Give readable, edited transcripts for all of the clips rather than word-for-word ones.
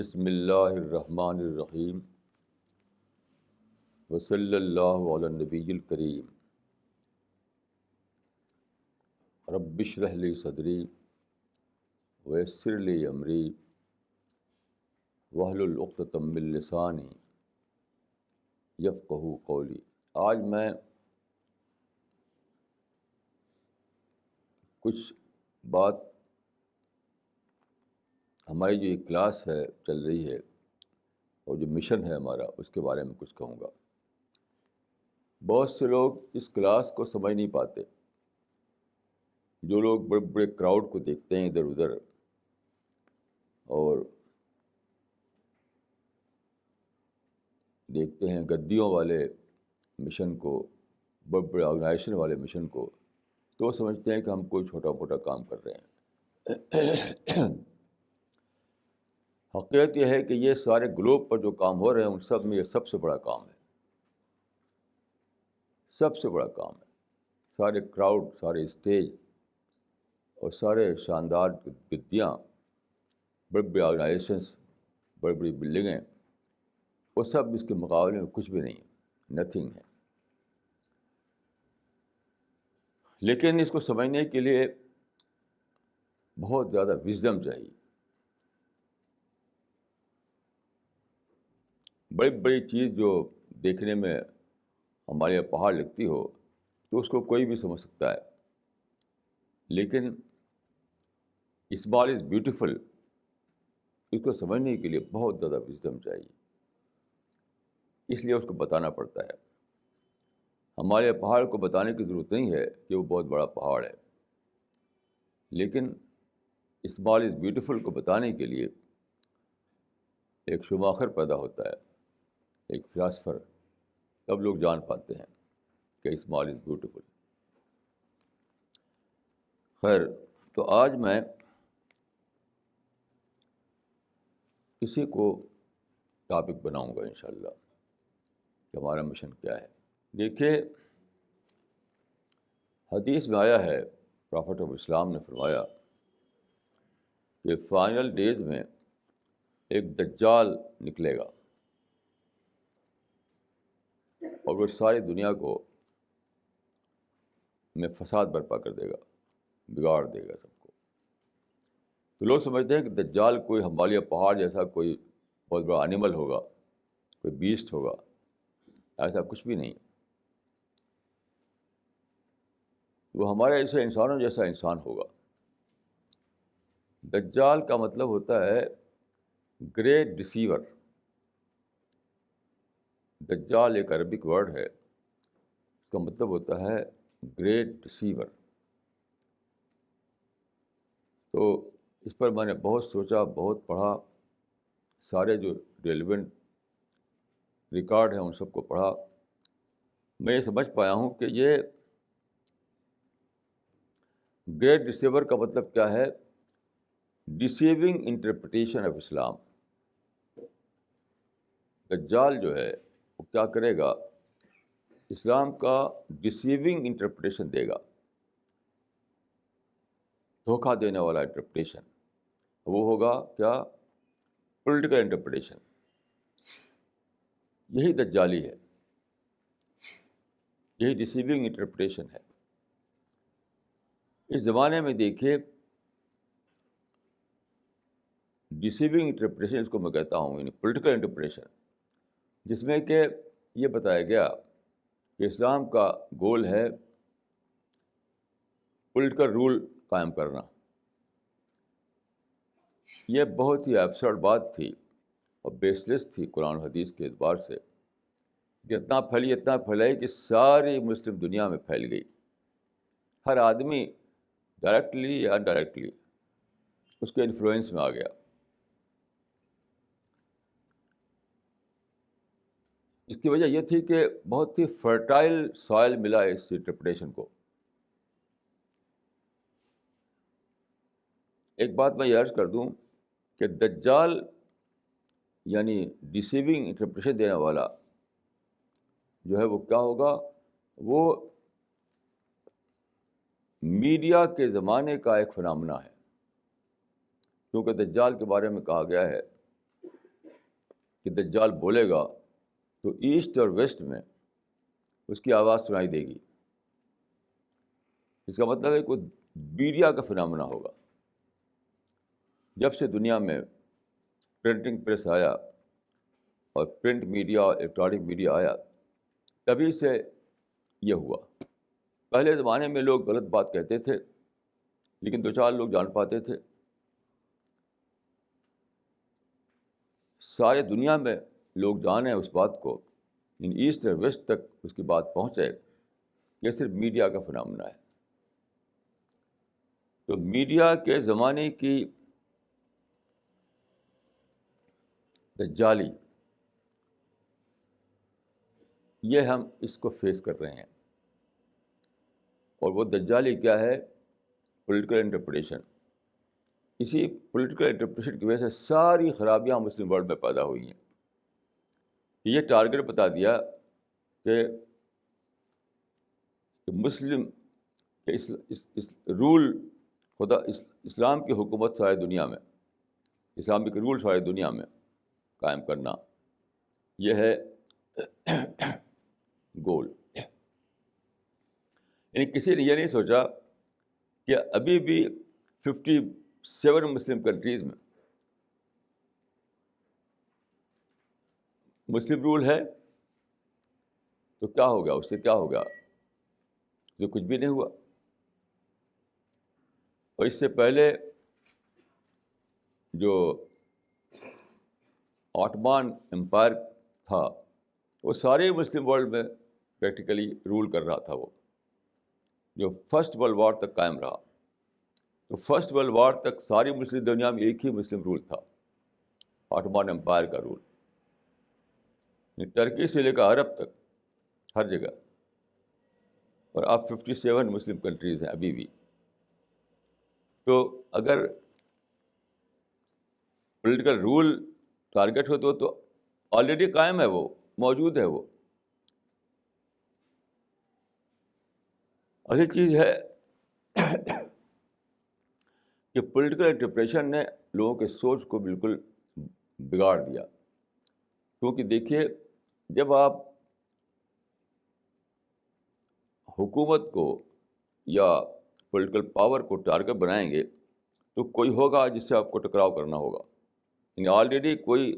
بسم اللہ الرحمن الرحیم وصلی اللہ علی النبی الکریم رب اشرح لی صدری ویسر لی امری واحلل عقدۃ من لسانی یفقہوا قولی۔ آج میں کچھ بات ہماری جو ایک کلاس ہے چل رہی ہے اور جو مشن ہے ہمارا، اس کے بارے میں کچھ کہوں گا۔ بہت سے لوگ اس کلاس کو سمجھ نہیں پاتے۔ جو لوگ بڑے بڑے کراؤڈ کو دیکھتے ہیں ادھر ادھر اور دیکھتے ہیں گدیوں والے مشن کو، بڑے بڑے آرگنائزیشن والے مشن کو، تو وہ سمجھتے ہیں کہ ہم کوئی چھوٹا موٹا کام کر رہے ہیں۔ حقیقت یہ ہے کہ یہ سارے گلوب پر جو کام ہو رہے ہیں ان سب میں یہ سب سے بڑا کام ہے، سب سے بڑا کام ہے۔ سارے کراؤڈ، سارے اسٹیج اور سارے شاندار گدیاں، بڑے بڑے آرگنائزیشنس، بڑی بڑی بلڈنگیں، وہ سب اس کے مقابلے میں کچھ بھی نہیں ہے، نتھنگ ہے۔ لیکن اس کو سمجھنے کے لیے بہت زیادہ وژڈم چاہیے۔ بڑی بڑی چیز جو دیکھنے میں ہمارے یہاں پہاڑ لگتی ہو تو اس کو کوئی بھی سمجھ سکتا ہے، لیکن اسمال از بیوٹیفل، اس کو سمجھنے کے لیے بہت زیادہ وژڈم چاہیے، اس لیے اس کو بتانا پڑتا ہے۔ ہمارے پہاڑ کو بتانے کی ضرورت نہیں ہے کہ وہ بہت بڑا پہاڑ ہے، لیکن اسمال از بیوٹیفل کو بتانے کے لیے ایک شوماخر پیدا ہوتا ہے، ایک فلاسفر، تب لوگ جان پاتے ہیں کہ اسمال از بیوٹیفل۔ خیر، تو آج میں اسی کو ٹاپک بناؤں گا انشاءاللہ کہ ہمارا مشن کیا ہے۔ دیکھیے، حدیث میں آیا ہے، پرافٹ آف اسلام نے فرمایا کہ فائنل ڈیز میں ایک دجال نکلے گا اور وہ ساری دنیا کو میں فساد برپا کر دے گا، بگاڑ دے گا سب کو۔ تو لوگ سمجھتے ہیں کہ دجال کوئی ہمالیہ پہاڑ جیسا کوئی بہت بڑا اینیمل ہوگا، کوئی بیسٹ ہوگا، ایسا کچھ بھی نہیں۔ وہ ہمارے ایسے انسانوں جیسا انسان ہوگا۔ دجال کا مطلب ہوتا ہے گریٹ ڈسیور۔ دجال ایک عربک ورڈ ہے، اس کا مطلب ہوتا ہے گریٹ ڈسیور۔ تو اس پر میں نے بہت سوچا، بہت پڑھا، سارے جو ریلیونٹ ریکارڈ ہیں ان سب کو پڑھا۔ میں یہ سمجھ پایا ہوں کہ یہ گریٹ ڈسیور کا مطلب کیا ہے؟ ڈسیونگ انٹرپریٹیشن آف اسلام۔ دجال جو ہے وہ کیا کرے گا؟ اسلام کا ڈسیونگ انٹرپریٹیشن دے گا، دھوکہ دینے والا انٹرپریٹیشن۔ وہ ہوگا کیا؟ Political interpretation. یہی دجالی ہے، یہی ڈسیونگ انٹرپریٹیشن ہے۔ اس زمانے میں دیکھیے، ڈسیونگ انٹرپریٹیشن اس کو میں کہتا ہوں، یعنی پولیٹیکل انٹرپریٹیشن، جس میں کہ یہ بتایا گیا کہ اسلام کا گول ہے پولیٹیکل رول قائم کرنا۔ یہ بہت ہی ایبسرڈ بات تھی اور بیس لیس تھی قرآن و حدیث کے اعتبار سے، کہ اتنا پھیلائی کہ ساری مسلم دنیا میں پھیل گئی۔ ہر آدمی ڈائریکٹلی یا انڈائریکٹلی اس کے انفلوئنس میں آ گیا۔ اس کی وجہ یہ تھی کہ بہت ہی فرٹائل سوائل ملا اس انٹرپریٹیشن کو۔ ایک بات میں یہ عرض کر دوں کہ دجال یعنی ڈسیونگ انٹرپریٹیشن دینے والا جو ہے وہ کیا ہوگا؟ وہ میڈیا کے زمانے کا ایک فنامنا ہے، کیونکہ دجال کے بارے میں کہا گیا ہے کہ دجال بولے گا تو ایسٹ اور ویسٹ میں اس کی آواز سنائی دے گی. اس کا مطلب ہے کوئی میڈیا کا فنامنا ہوگا. جب سے دنیا میں پرنٹنگ پریس آیا اور پرنٹ میڈیا اور الیکٹرانک میڈیا آیا, تبھی سے یہ ہوا. پہلے زمانے میں لوگ غلط بات کہتے تھے, لیکن دو چار لوگ جان پاتے تھے. سارے دنیا میں لوگ جانیں اس بات کو, ایسٹ اور ویسٹ تک اس کی بات پہنچے. یہ صرف میڈیا کا فنامنا ہے. تو میڈیا کے زمانے کی دجالی, یہ ہم اس کو فیس کر رہے ہیں. اور وہ دجالی کیا ہے؟ Political interpretation. اسی پولیٹیکل انٹرپریٹیشن کی وجہ سے ساری خرابیاں مسلم ورلڈ میں پیدا ہوئی ہیں. یہ ٹارگیٹ بتا دیا کہ مسلم رول خدا اسلام کی حکومت ساری دنیا میں, اسلامک رول ساری دنیا میں قائم کرنا, یہ ہے گول. یعنی کسی نے یہ نہیں سوچا کہ ابھی بھی 57 مسلم کنٹریز میں مسلم رول ہے, تو کیا ہو گیا, اس سے کیا ہو گیا؟ جو کچھ بھی نہیں ہوا. اور اس سے پہلے جو آٹمان امپائر تھا, وہ سارے مسلم ورلڈ میں پریکٹیکلی رول کر رہا تھا. وہ جو فرسٹ ورلڈ وار تک قائم رہا, تو فرسٹ ورلڈ وار تک ساری مسلم دنیا میں ایک ہی مسلم رول تھا, آٹمان امپائر کا رول. ترکی سے لے کر عرب تک ہر جگہ. اور اب 57 مسلم کنٹریز ہیں ابھی بھی. تو اگر پولیٹیکل رول ٹارگیٹ ہو تو آلریڈی قائم ہے, وہ موجود ہے. وہ اصل چیز ہے کہ پولیٹیکل انٹرپریشن نے لوگوں کے سوچ کو بالکل بگاڑ دیا. کیونکہ دیکھیے, جب آپ حکومت کو یا پولیٹیکل پاور کو ٹارگیٹ بنائیں گے, تو کوئی ہوگا جس سے آپ کو ٹکراؤ کرنا ہوگا. یعنی آلریڈی کوئی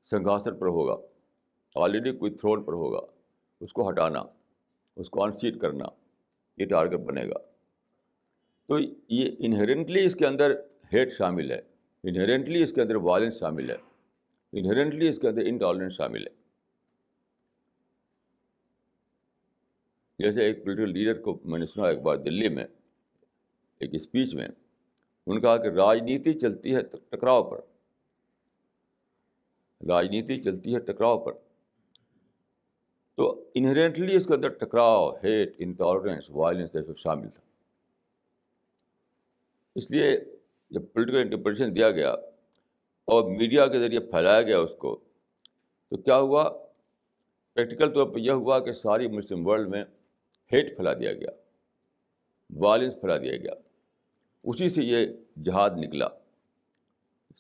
سنگھاسن پر ہوگا, آلریڈی کوئی تھرون پر ہوگا. اس کو ہٹانا, اس کو انسیٹ کرنا, یہ ٹارگیٹ بنے گا. تو یہ انہیرنٹلی اس کے اندر ہیٹ شامل ہے, انہیرنٹلی اس کے اندر وائلنس شامل ہے, انہیرنٹلی اس کے اندر انٹالرنس شامل ہے. جیسے ایک پولیٹیکل لیڈر کو میں نے سنا ایک بار دلی میں ایک اسپیچ میں, انہوں نے کہا کہ راجنیتی چلتی ہے ٹکراؤ پر, راجنیتی چلتی ہے ٹکراؤ پر. تو انہیرنٹلی اس کے اندر ٹکراؤ, ہیٹ, انٹالرنس, وائلنس یہ سب شامل تھا. اس لیے جب پولیٹیکل انٹرپریٹیشن دیا گیا اور میڈیا کے ذریعے پھیلایا گیا اس کو, تو کیا ہوا؟ پریکٹیکل طور پہ یہ ہوا کہ ساری مسلم ورلڈ میں ہیٹ پھیلا دیا گیا, وائلنس پھیلا دیا گیا. اسی سے یہ جہاد نکلا.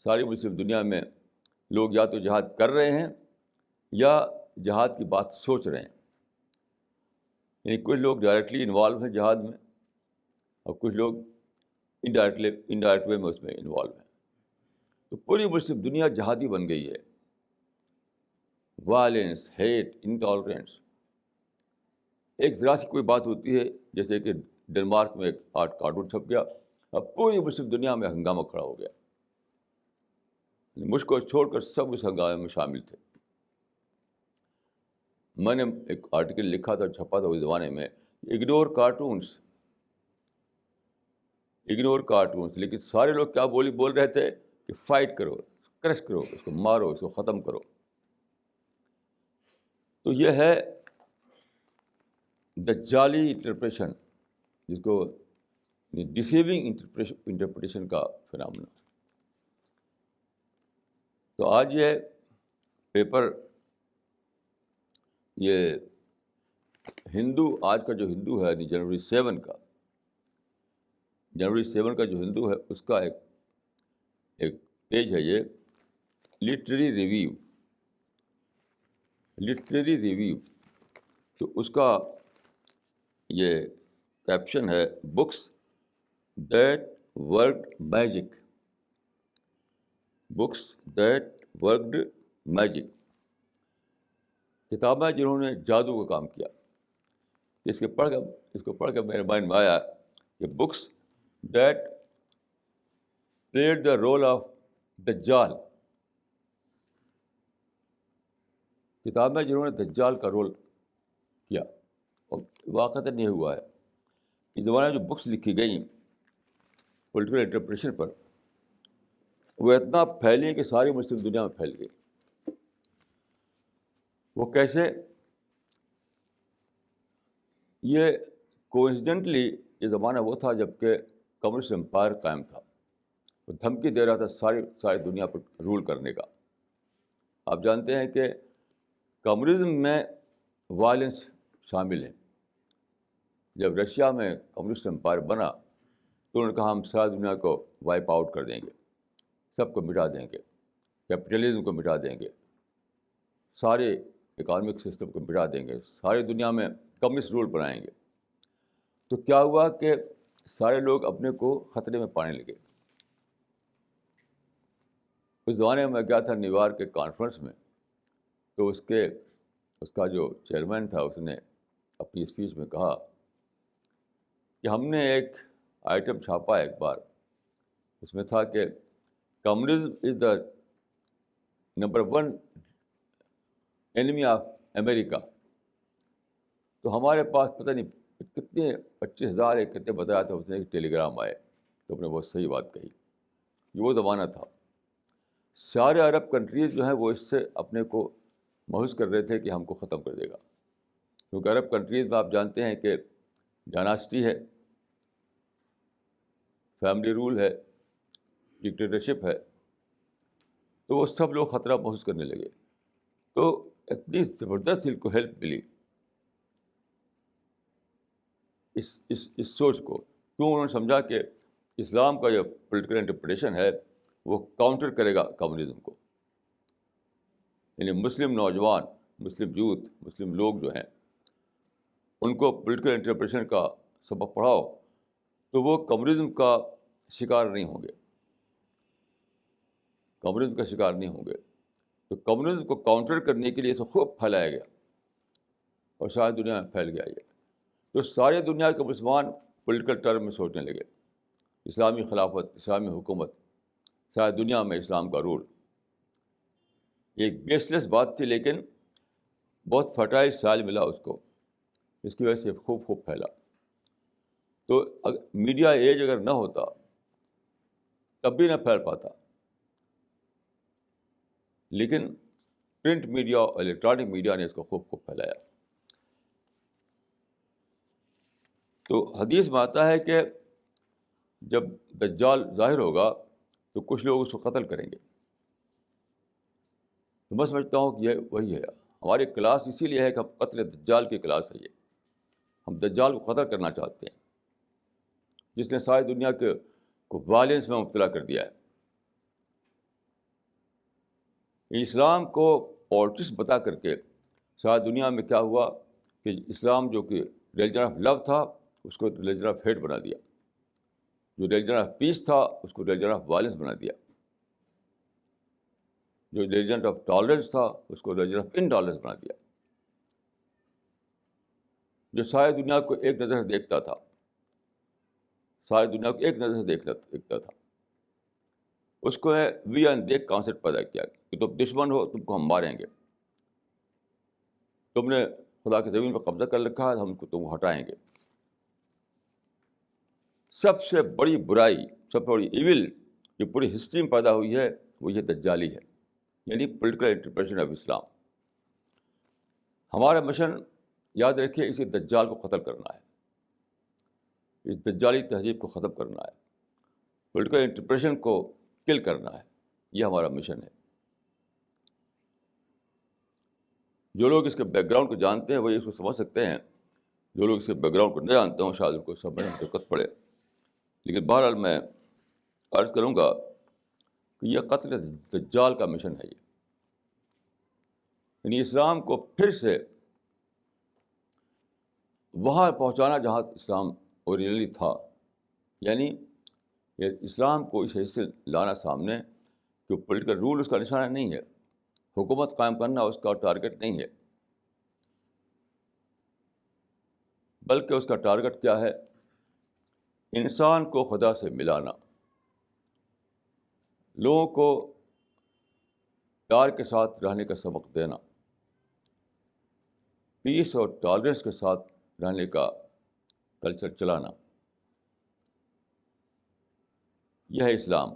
ساری مسلم دنیا میں لوگ یا تو جہاد کر رہے ہیں یا جہاد کی بات سوچ رہے ہیں. یعنی کچھ لوگ ڈائریکٹلی انوالو ہیں جہاد میں, اور کچھ لوگ انڈائریکٹ وے میں اس میں انوالو ہیں. تو پوری مسلم دنیا جہادی بن گئی ہے. Violence, hate, intolerance. ایک ذرا سی کوئی بات ہوتی ہے, جیسے کہ ڈنمارک میں ایک کارٹون چھپ گیا, اب پوری مسلم دنیا میں ہنگامہ کھڑا ہو گیا. مجھ کو چھوڑ کر سب اس ہنگامے میں شامل تھے. میں نے ایک آرٹیکل لکھا تھا, چھپا تھا اس زمانے میں, اگنور کارٹونس, اگنور کارٹونس. لیکن سارے لوگ کیا بول رہے تھے کہ فائٹ کرو, کرش کرو, اس کو مارو, اس کو ختم کرو. تو یہ ہے دجالی انٹرپریشن, جس کو ڈسیونگ انٹرپریٹیشن کا فنامنا. تو آج یہ پیپر, یہ ہندو, آج کا جو ہندو ہے, جنوری 7 کا, جنوری 7 کا جو ہندو ہے, اس کا ایک پیج ہے یہ لٹریری ریویو. Literary review. تو اس کا یہ کیپشن ہے books that worked magic. Books that worked magic. کتابیں جنہوں نے جادو کا کام کیا. اس کو پڑھ کر میرے مائنڈ میں آیا کہ books that played the role of دجال. کتابیں جنہوں نے دجال کا رول کیا. اور واقعتاً یہ ہوا ہے. اس زمانے میں جو بکس لکھی گئیں پولیٹیکل انٹرپریشن پر، وہ اتنا پھیلی کہ ساری مسلم دنیا میں پھیل گئی. وہ کیسے؟ یہ کوئنسیڈنٹلی یہ زمانہ وہ تھا جب کہ کمیونسٹ امپائر قائم تھا. وہ دھمکی دے رہا تھا ساری دنیا پر رول کرنے کا. آپ جانتے ہیں کہ کمیونزم میں وائلنس شامل ہے. جب رشیا میں کمیونسٹ امپائر بنا تو انہوں نے کہا ہم ساری دنیا کو وائپ آؤٹ کر دیں گے، سب کو مٹا دیں گے، کیپٹلزم کو مٹا دیں گے، سارے اکانومک سسٹم کو مٹا دیں گے، ساری دنیا میں کمیونسٹ رول بنائیں گے. تو کیا ہوا کہ سارے لوگ اپنے کو خطرے میں پانے لگے. اس زمانے میں گیا تھا نیو یارک کے کانفرنس میں. تو اس کا جو چیئرمین تھا اس نے اپنی اسپیچ میں کہا کہ ہم نے ایک آئٹم چھاپا ایک بار. اس میں تھا کہ communism is the number 1 enemy of America. تو ہمارے پاس پتہ نہیں کتنے 25,000 کتنے بتایا تھا اس نے ایک ٹیلی گرام آئے. تو انہوں نے بہت صحیح بات کہی. یہ وہ زمانہ تھا. سارے عرب کنٹریز جو ہیں وہ اس سے اپنے کو محظوظ کر رہے تھے کہ ہم کو ختم کر دے گا. کیونکہ عرب کنٹریز میں آپ جانتے ہیں کہ ڈائناسٹی ہے، فیملی رول ہے، ڈکٹیٹرشپ ہے. تو وہ سب لوگ خطرہ محسوس کرنے لگے. تو اتنی زبردست ان کو ہیلپ ملی اس سوچ کو. کیوں؟ انہوں نے سمجھا کہ اسلام کا جو پولیٹیکل انٹرپریٹیشن ہے وہ کاؤنٹر کرے گا کمیونزم کو. یعنی مسلم نوجوان، مسلم یوتھ، مسلم لوگ جو ہیں ان کو پولیٹیکل انٹرپریٹیشن کا سبق پڑھاؤ تو وہ کمیونزم کا شکار نہیں ہوں گے. کمیونزم کا شکار نہیں ہوں گے. تو کمیونزم کو کاؤنٹر کرنے کے لیے اسے خوب پھیلایا گیا اور ساری دنیا میں پھیل گیا یہ. تو ساری دنیا کے مسلمان پولیٹیکل ٹرم میں سوچنے لگے. اسلامی خلافت، اسلامی حکومت، ساری دنیا میں اسلام کا رول. یہ ایک بیس لیس بات تھی لیکن بہت فرٹائل سائل ملا اس کو. اس کی وجہ سے خوب پھیلا. تو میڈیا ایج اگر نہ ہوتا تب بھی نہ پھیل پاتا. لیکن پرنٹ میڈیا اور الیکٹرانک میڈیا نے اس کو خوب پھیلایا. تو حدیث میں آتا ہے کہ جب دجال ظاہر ہوگا تو کچھ لوگ اس کو قتل کریں گے. تو میں سمجھتا ہوں کہ یہ وہی ہے. ہماری کلاس اسی لیے ہے کہ ہم قتل دجال کی کلاس ہے. یہ ہم دجال کو قتل کرنا چاہتے ہیں جس نے ساری دنیا کو وائلنس میں مبتلا کر دیا ہے. اسلام کو پالٹکس بتا کر کے ساری دنیا میں کیا ہوا کہ اسلام جو کہ ریلیجن آف لو تھا اس کو ریلیجن آف ہیٹ بنا دیا. جو ریلیجن آف پیس تھا اس کو ریلیجن آف وائلنس بنا دیا. جو ریلیجن آف ٹالرنس تھا اس کو ریلیجن آف انٹالرنس بنا دیا. جو ساری دنیا کو ایک نظر سے دیکھتا تھا، ساری دنیا کو ایک نظر سے دیکھتا تھا، اس کو وی اینڈ دیکھ کانسیپٹ پیدا کیا کہ تم دشمن ہو، تم کو ہم ماریں گے. تم نے خدا کی زمین پر قبضہ کر رکھا ہے، ہم کو تم ہٹائیں گے. سب سے بڑی برائی، سب سے بڑی ایول جو پوری ہسٹری میں پیدا ہوئی ہے وہ یہ دجالی ہے، یعنی پولیٹیکل انٹرپریٹیشن آف اسلام. ہمارا مشن یاد رکھیے اسی دجال کو ختم کرنا ہے، اس دجالی تہذیب کو ختم کرنا ہے، پولیٹیکل انٹرپریٹیشن کو کل کرنا ہے. یہ ہمارا مشن ہے. جو لوگ اس کے بیک گراؤنڈ کو جانتے ہیں وہی اس کو سمجھ سکتے ہیں. جو لوگ اس کے بیک گراؤنڈ کو نہیں جانتے ہوں شاید ان کو سمجھنے میں دقت پڑے. لیکن بہرحال میں عرض کروں گا کہ یہ قتل دجال کا مشن ہے. یعنی اسلام کو پھر سے وہاں پہنچانا جہاں اسلام اوریجنلی تھا. یعنی یہ اسلام کو اس حیث سے لانا سامنے کہ پولیٹیکل رول اس کا نشانہ نہیں ہے, حکومت قائم کرنا اس کا ٹارگیٹ نہیں ہے, بلکہ اس کا ٹارگیٹ کیا ہے؟ انسان کو خدا سے ملانا, لوگوں کو پیار کے ساتھ رہنے کا سبق دینا, پیس اور ٹالرنس کے ساتھ رہنے کا کلچر چلانا. یہ ہے اسلام.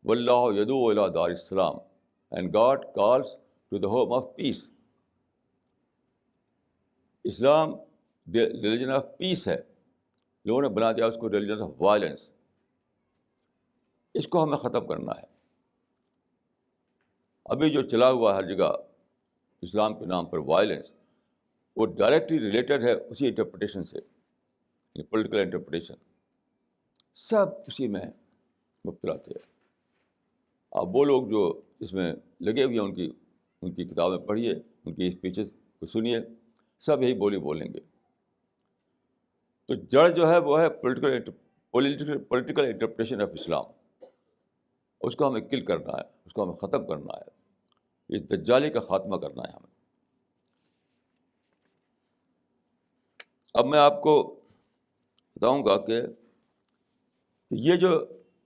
واللہ یدعو الی دار السلام and God calls to the home of peace. اسلام ریلیجن آف پیس ہے, لوگوں نے بنا دیا اس کو ریلیجن آف وائلنس. اس کو ہمیں ختم کرنا ہے. ابھی جو چلا ہوا ہے ہر جگہ اسلام کے نام پر وائلنس, وہ ڈائریکٹلی ریلیٹڈ ہے اسی انٹرپریٹیشن سے, پولیٹیکل انٹرپریٹیشن. سب اسی میں مبتلا تھے. اب وہ لوگ جو اس میں لگے ہوئے ہیں ان کی کتابیں پڑھیے, ان کی اسپیچز کو سنیے, سب یہی بولیں گے. تو جڑ جو ہے وہ ہے پولیٹیکل انٹرپریٹیشن آف اسلام. اس کو ہمیں کل کرنا ہے, اس کو ہمیں ختم کرنا ہے, اس دجالی کا خاتمہ کرنا ہے ہمیں. اب میں آپ کو بتاؤں گا کہ یہ جو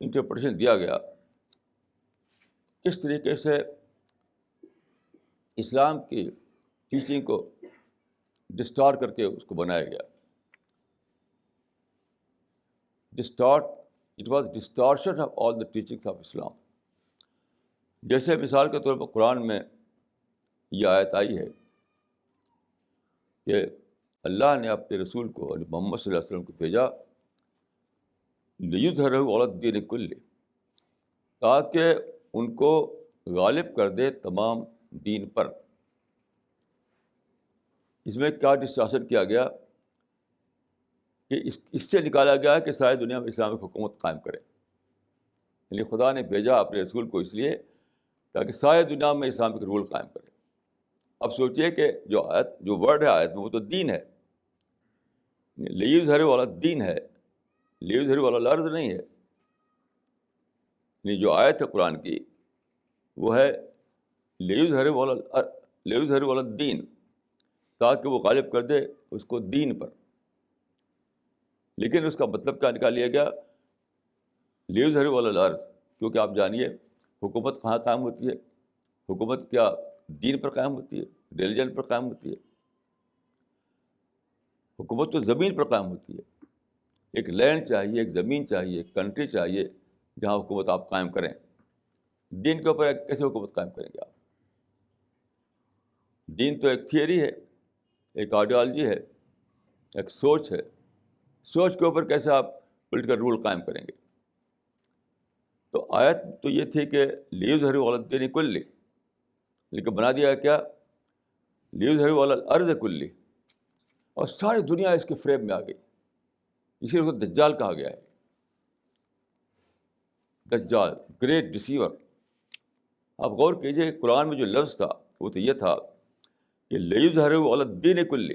انٹرپریٹیشن دیا گیا کس طریقے سے اسلام کی ٹیچنگ کو ڈسٹارٹ کر کے اس کو بنایا گیا. It was distortion of all the teachings of Islam. جیسے مثال کے طور پر قرآن میں یہ آیت آئی ہے کہ اللہ نے اپنے رسول کو محمد صلی اللہ علیہ وسلم کو بھیجا لیظہرہ علی الدین کلہ, تاکہ ان کو غالب کر دے تمام دین پر. اس میں کیا ڈسٹارشن کیا گیا کہ اس سے نکالا گیا کہ ساری دنیا میں اسلامی حکومت قائم کرے. یعنی خدا نے بھیجا اپنے رسول کو اس لیے تاکہ ساری دنیا میں اسلامک رول قائم کرے. اب سوچئے کہ جو ورڈ ہے آیت میں وہ تو دین ہے, لیظہرہ علی الدین ہے, لیظہرہ علی الارض نہیں ہے. جو آیت ہے قرآن کی وہ ہے لیظہرہ علی الدین, تاکہ وہ غالب کر دے اس کو دین پر. لیکن اس کا مطلب کیا نکال لیا گیا؟ لیظہرہ علی الارض. کیونکہ آپ جانیے حکومت کہاں قائم ہوتی ہے؟ حکومت کیا دین پر قائم ہوتی ہے, ریلیجن پر قائم ہوتی ہے؟ حکومت تو زمین پر قائم ہوتی ہے. ایک لینڈ چاہیے, ایک زمین چاہیے, ایک کنٹری چاہیے جہاں حکومت آپ قائم کریں. دین کے اوپر کیسے حکومت قائم کریں گے آپ؟ دین تو ایک تھیوری ہے, ایک آئیڈیالوجی ہے, ایک سوچ ہے. سوچ کے اوپر کیسے آپ پولیٹیکل رول قائم کریں گے؟ تو آیت تو یہ تھی کہ لیظہرہ علی الدین کلہ, لیکن بنا دیا کیا؟ لیظہرہ علی الارض کلہ. اور ساری دنیا اس کے فریب میں آ گئی. اسی لیے اس کو دجال کہا گیا ہے. دجال, گریٹ ڈسیور. آپ غور کیجیے قرآن میں جو لفظ تھا وہ تو یہ تھا کہ لیظہرہ علی الدین کلہ,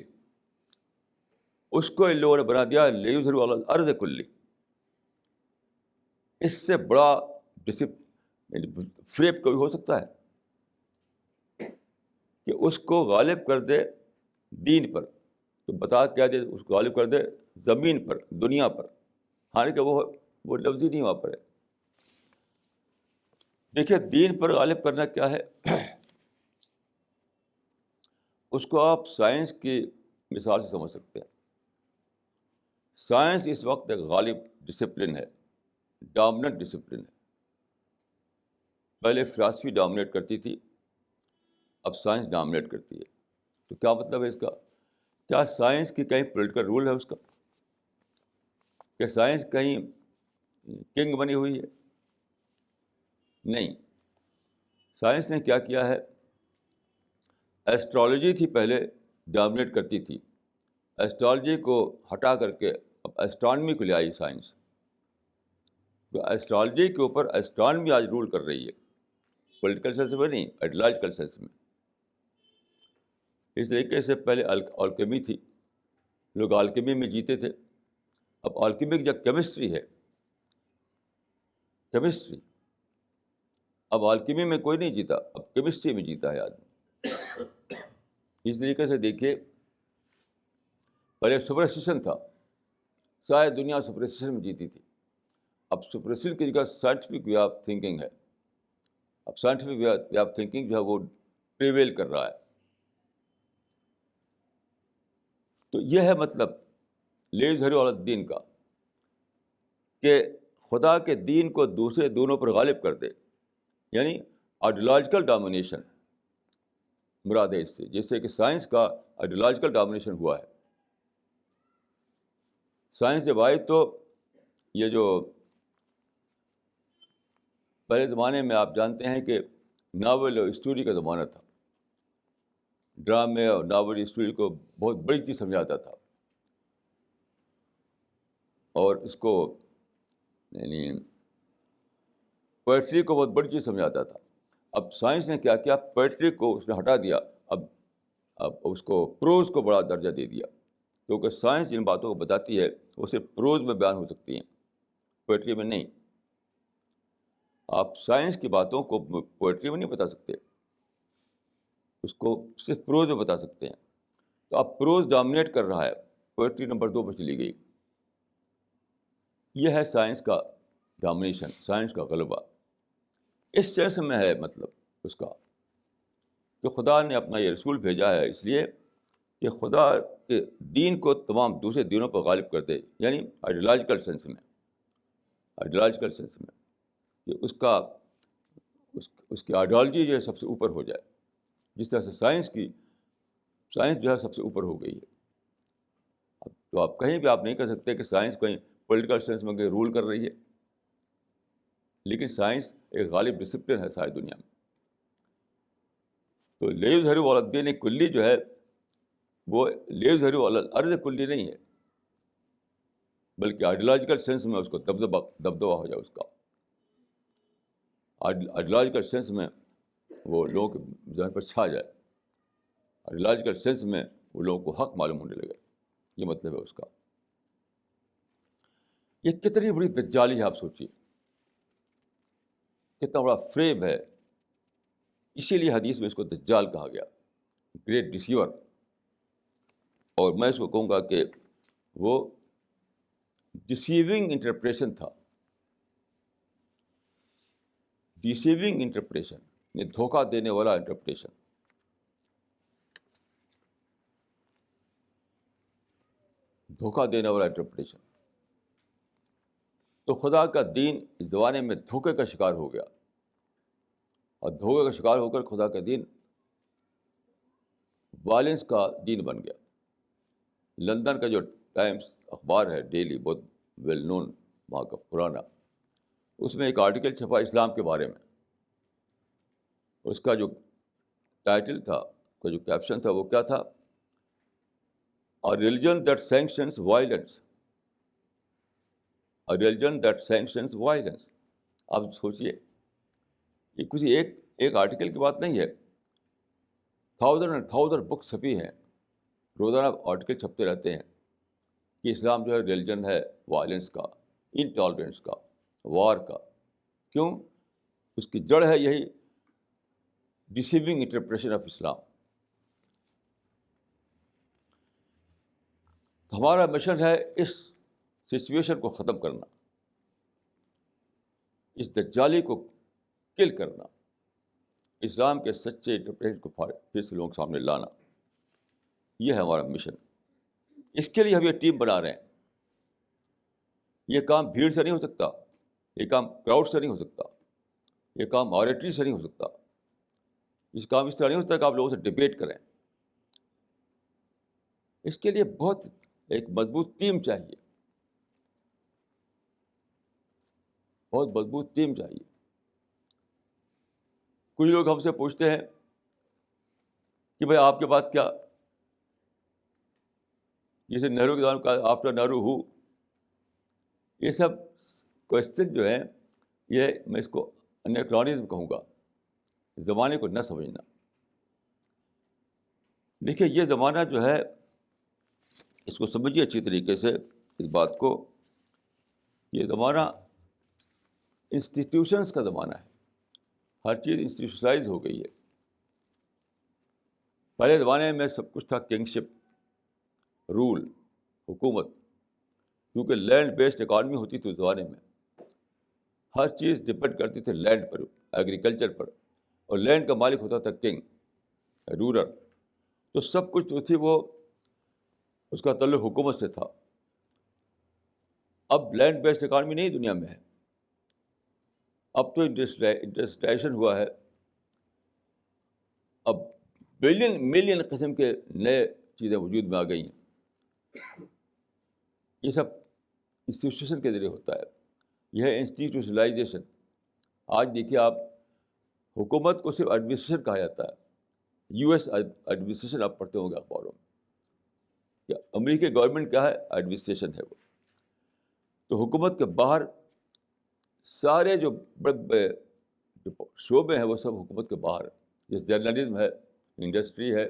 اس کو ان لوگوں نے بنا دیا لیظہرہ علی الارض کلہ. اس سے بڑا فریب کوئی ہو سکتا ہے کہ اس کو غالب کر دے دین پر؟ تو بتا کیا دے, اس کو غالب کر دے زمین پر, دنیا پر. حالانکہ وہ لفظ ہی نہیں وہاں پر ہے. دیکھیے دین پر غالب کرنا کیا ہے, اس کو آپ سائنس کی مثال سے سمجھ سکتے ہیں. سائنس اس وقت ایک غالب ڈسپلن ہے, ڈومیننٹ ڈسپلن ہے. پہلے فلاسفی ڈومینیٹ کرتی تھی, اب سائنس ڈومینیٹ کرتی ہے. تو کیا مطلب ہے اس کا؟ کیا سائنس کی کہیں پولیٹیکل رول ہے اس کا؟ کیا سائنس کہیں کنگ بنی ہوئی ہے؟ نہیں. سائنس نے کیا کیا ہے, ایسٹرالوجی تھی پہلے ڈومینیٹ کرتی تھی, ایسٹرالوجی کو ہٹا کر کے اب ایسٹرانومی کو لے آئی سائنس. تو ایسٹرالوجی کے اوپر ایسٹرانومی آج رول کر رہی ہے. پولیٹیکل سینس میں نہیں، آئیڈیالوجیکل سینس میں. اس طریقے سے پہلے الکیمی تھی، لوگ الکیمی میں جیتے تھے. اب الکیمی کی جو کیمسٹری ہے، کیمسٹری، اب الکیمی میں کوئی نہیں جیتا، اب کیمسٹری میں جیتا ہے آدمی. اس طریقے سے دیکھیے، پہلے سپرسٹیشن تھا، ساری دنیا سپرسٹیشن میں جیتی تھی. اب سپرسٹیشن کی جگہ سائنٹیفک وے آف تھنکنگ ہے. اب سائنٹیفک وے آف تھنکنگ جو ہے وہ پریویل کر رہا ہے. تو یہ ہے مطلب لیظہر علی الدین کا، کہ خدا کے دین کو دوسرے دونوں پر غالب کر دے، یعنی آئیڈیالوجیکل ڈومینیشن مراد ہے اس سے، جیسے کہ سائنس کا آئیڈیالوجیکل ڈومینیشن ہوا ہے. سائنس جب آئی تو یہ جو پہلے زمانے میں آپ جانتے ہیں کہ ناول اور اسٹوری کا زمانہ تھا، ڈرامے اور ناول اسٹوری کو بہت بڑی چیز سمجھا جاتا تھا، اور اس کو یعنی پوئٹری کو بہت بڑی چیز سمجھا جاتا تھا. اب سائنس نے کیا کیا، پوئٹری کو اس نے ہٹا دیا، اب اس کو پروز کو بڑا درجہ دے دیا، کیونکہ سائنس جن باتوں کو بتاتی ہے وہ صرف پروز میں بیان ہو سکتی ہیں، پوئٹری میں نہیں. آپ سائنس کی باتوں کو پوئٹری میں نہیں بتا سکتے، اس کو صرف پروز میں بتا سکتے ہیں. تو اب پروز ڈومینیٹ کر رہا ہے، پوئٹری نمبر 2 پر چلی گئی. یہ ہے سائنس کا ڈومینیشن، سائنس کا غلبہ. اس سینس میں ہے مطلب اس کا کہ خدا نے اپنا یہ رسول بھیجا ہے اس لیے کہ خدا کے دین کو تمام دوسرے دینوں پر غالب کر دے، یعنی آئیڈیالوجیکل سینس میں، آئیڈیالوجیکل سینس میں کہ اس کی آئیڈیالوجی جو ہے سب سے اوپر ہو جائے، جس طرح سے سائنس جو ہے سب سے اوپر ہو گئی ہے. تو آپ کہیں بھی آپ نہیں کہہ سکتے کہ سائنس کہیں پولیٹیکل سینس میں کہیں رول کر رہی ہے، لیکن سائنس ایک غالب ڈسپلن ہے ساری دنیا میں. تو لیظہر علی الدین کلی جو ہے وہ لیظہر علی الارض کلی نہیں ہے، بلکہ آئیڈیالوجیکل سینس میں اس کو دبدبہ ہو جائے، اس کا آئیڈیالوجیکل سینس میں وہ لوگوں کے ذہن پر چھا جائے، آئیڈیالوجیکل سینس میں وہ لوگوں کو حق معلوم ہونے لگے. یہ مطلب ہے اس کا. یہ کتنی بڑی دجالی ہے، آپ سوچیے کتنا بڑا فریب ہے. اسی لیے حدیث میں اس کو دجال کہا گیا، گریٹ ڈسیور. اور میں اس کو کہوں گا کہ وہ ڈسیونگ انٹرپریشن تھا، ڈسیونگ انٹرپریشن یعنی دھوکہ دینے والا انٹرپریشن. دھوکہ دینے والا انٹرپریشن. تو خدا کا دین اس زمانے میں دھوکے کا شکار ہو گیا، اور دھوکے کا شکار ہو کر خدا کا دین وائلنس کا دین بن گیا. لندن کا جو ٹائمز اخبار ہے ڈیلی، بہت ویل نون وہاں کا پرانا، اس میں ایک آرٹیکل چھپا اسلام کے بارے میں. اس کا جو ٹائٹل تھا، اس کا جو کیپشن تھا، وہ کیا تھا؟ A religion that sanctions violence. A religion that sanctions violence. آپ سوچیے، یہ کسی ایک آرٹیکل کی بات نہیں ہے، 1000 بکس چھپی ہیں، روزانہ آرٹیکل چھپتے رہتے ہیں کہ اسلام جو ہے ریلیجن ہے وائلنس کا، انٹالرنس کا، وار کا. کیوں؟ اس کی جڑ ہے یہی ڈسیونگ انٹرپریشن آف اسلام. ہمارا مشن ہے اس سچویشن کو ختم کرنا، اس دجالی کو کل کرنا، اسلام کے سچے انٹرپریشن کو پھر سے لوگوں کے سامنے لانا. یہ ہے ہمارا مشن. اس کے لیے ہم یہ ٹیم بنا رہے ہیں. یہ کام بھیڑ سے نہیں ہو سکتا، یہ کام کراؤڈ سے نہیں ہو سکتا، یہ کام آریٹری سے نہیں ہو سکتا. اس کام اس طرح نہیں ہوتا کہ آپ لوگوں سے ڈبیٹ کریں. اس کے لیے بہت ایک مضبوط ٹیم چاہیے، بہت مضبوط ٹیم چاہیے. کچھ لوگ ہم سے پوچھتے ہیں کہ بھائی آپ کے بعد کیا، جیسے نہرو کے دوران کہا آفٹر نہرو ہو. یہ سب کوشچن جو ہیں، یہ میں اس کو انیکرونزم کہوں گا. زمانے کو نہ سمجھنا. دیکھیے یہ زمانہ جو ہے اس کو سمجھیے اچھی طریقے سے اس بات کو. یہ زمانہ انسٹیٹیوشنس کا زمانہ ہے. ہر چیز انسٹیٹیوشنلائز ہو گئی ہے. پہلے زمانے میں سب کچھ تھا کنگشپ, رول, حکومت, کیونکہ لینڈ بیسڈ اکانومی ہوتی تھی اس زمانے میں. ہر چیز ڈپینڈ کرتی تھی لینڈ پر, ایگریکلچر پر, اور لینڈ کا مالک ہوتا تھا کنگ, رولر. تو سب کچھ جو تھی وہ اس کا تعلق حکومت سے تھا. اب لینڈ بیسڈ اکانومی نہیں دنیا میں ہے. اب تو انڈسٹریلائزیشن ہوا ہے. اب ملین قسم کے نئے چیزیں وجود میں آ گئی ہیں. یہ سب انسٹیٹیوشن کے ذریعے ہوتا ہے. یہ ہے انسٹیٹیوشنلائزیشن. آج دیکھیے آپ, حکومت کو صرف ایڈمنسٹریشن کہا جاتا ہے. یو ایس ایڈمنسٹریشن آپ پڑھتے ہوں گے اخباروں میں. کہ امریکی گورنمنٹ کیا ہے, ایڈمنسٹریشن ہے وہ. تو حکومت کے باہر سارے جو بڑے بڑے شعبے ہیں وہ سب حکومت کے باہر. جیسے جرنلزم ہے, انڈسٹری ہے,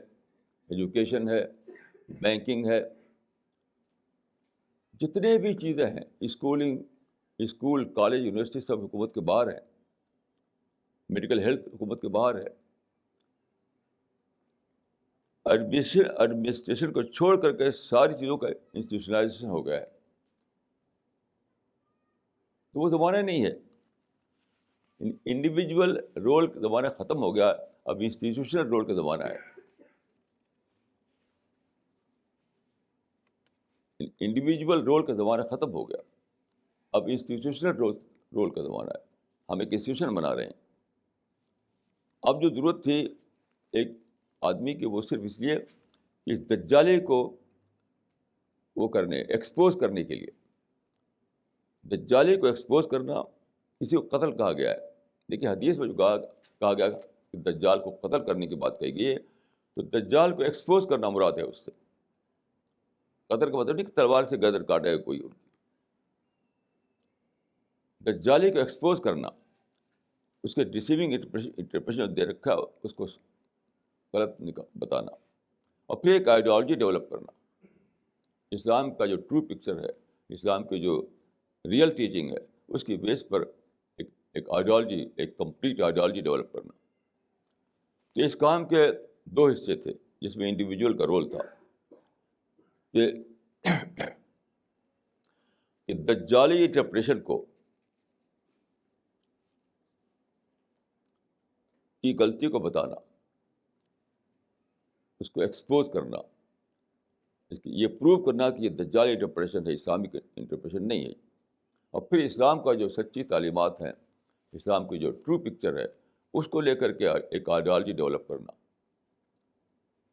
ایجوکیشن ہے, بینکنگ ہے, جتنے بھی چیزیں ہیں, اسکول, کالج, یونیورسٹی, سب حکومت کے باہر ہیں. میڈیکل ہیلتھ حکومت کے باہر ہے. ایڈمنسٹریشن کو چھوڑ کر کے ساری چیزوں کا انسٹیٹیوشنلائزیشن ہو گیا ہے. تو وہ زمانہ نہیں ہے. انڈیویجول رول کا زمانہ ختم ہو گیا. اب انسٹیٹیوشنل رول کا زمانہ ہے. انڈیویجول رول کا زمانہ ختم ہو گیا. اب انسٹیٹیوشنل رول کا زمانہ ہے. ہم ایک انسٹیٹیوشن بنا رہے ہیں. اب جو ضرورت تھی ایک آدمی کی, وہ صرف اس لیے اس دجالی کو وہ ایکسپوز کرنے کے لیے. دجالی کو ایکسپوز کرنا, کسی کو قتل کہا گیا ہے. دیکھیے حدیث میں جو کہا گیا کہ دجال کو قتل کرنے کی بات کہی گئی ہے, تو دجال کو ایکسپوز کرنا مراد ہے اس سے. قتل کا مطلب نہیں کہ تلوار سے گردن کاٹے گا کوئی. دجالی کو ایکسپوز کرنا, اس کے ڈیسیونگ انٹرپریشن دے رکھا ہے, اس کو غلط بتانا, اور پھر ایک آئیڈیالوجی ڈیولپ کرنا. اسلام کا جو ٹرو پکچر ہے, اسلام کی جو ریئل ٹیچنگ ہے, اس کی بیس پر ایک آئیڈیالوجی, ایک کمپلیٹ آئیڈیالوجی ڈیولپ کرنا. تو اس کام کے دو حصے تھے جس میں انڈیویجول کا رول تھا کہ دجالی انٹرپریشن کی غلطی کو بتانا, اس کو ایکسپوز کرنا, یہ پروو کرنا کہ یہ دجالی انٹرپریشن ہے, اسلامک انٹرپریشن نہیں ہے. اور پھر اسلام کا جو سچی تعلیمات ہیں, اسلام کی جو ٹرو پکچر ہے, اس کو لے کر کے ایک آئیڈیالوجی ڈیولپ کرنا.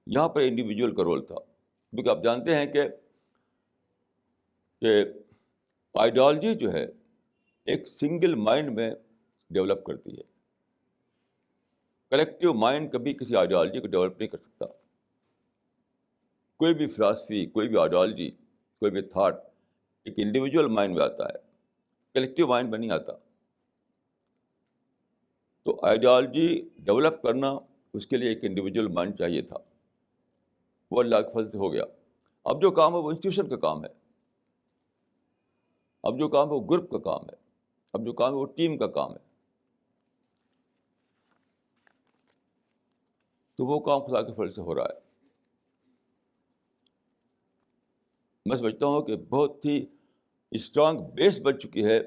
یہاں پر انڈیویجول کا رول تھا. کیونکہ آپ جانتے ہیں کہ آئیڈیالوجی جو ہے ایک سنگل مائنڈ میں ڈیولپ کرتی ہے. کلیکٹیو مائنڈ کبھی کسی آئیڈیالوجی کو ڈیولپ نہیں کر سکتا. کوئی بھی فلاسفی, کوئی بھی آئیڈیالوجی, کوئی بھی تھاٹ ایک انڈیویجول مائنڈ میں آتا ہے, کلیکٹیو مائنڈ میں نہیں آتا. تو آئیڈیالوجی ڈیولپ کرنا, اس کے لیے ایک انڈیویجول مائنڈ چاہیے تھا. وہ اللہ کے فضل سے ہو گیا. اب جو کام ہے وہ انسٹیٹیوشن کا کام ہے. اب جو کام ہے وہ گروپ کا کام ہے. اب جو کام ہے وہ ٹیم کا کام ہے. تو وہ کام خدا کے فضل سے ہو رہا ہے. میں سمجھتا ہوں کہ بہت ہی اسٹرانگ بیس بن چکی ہے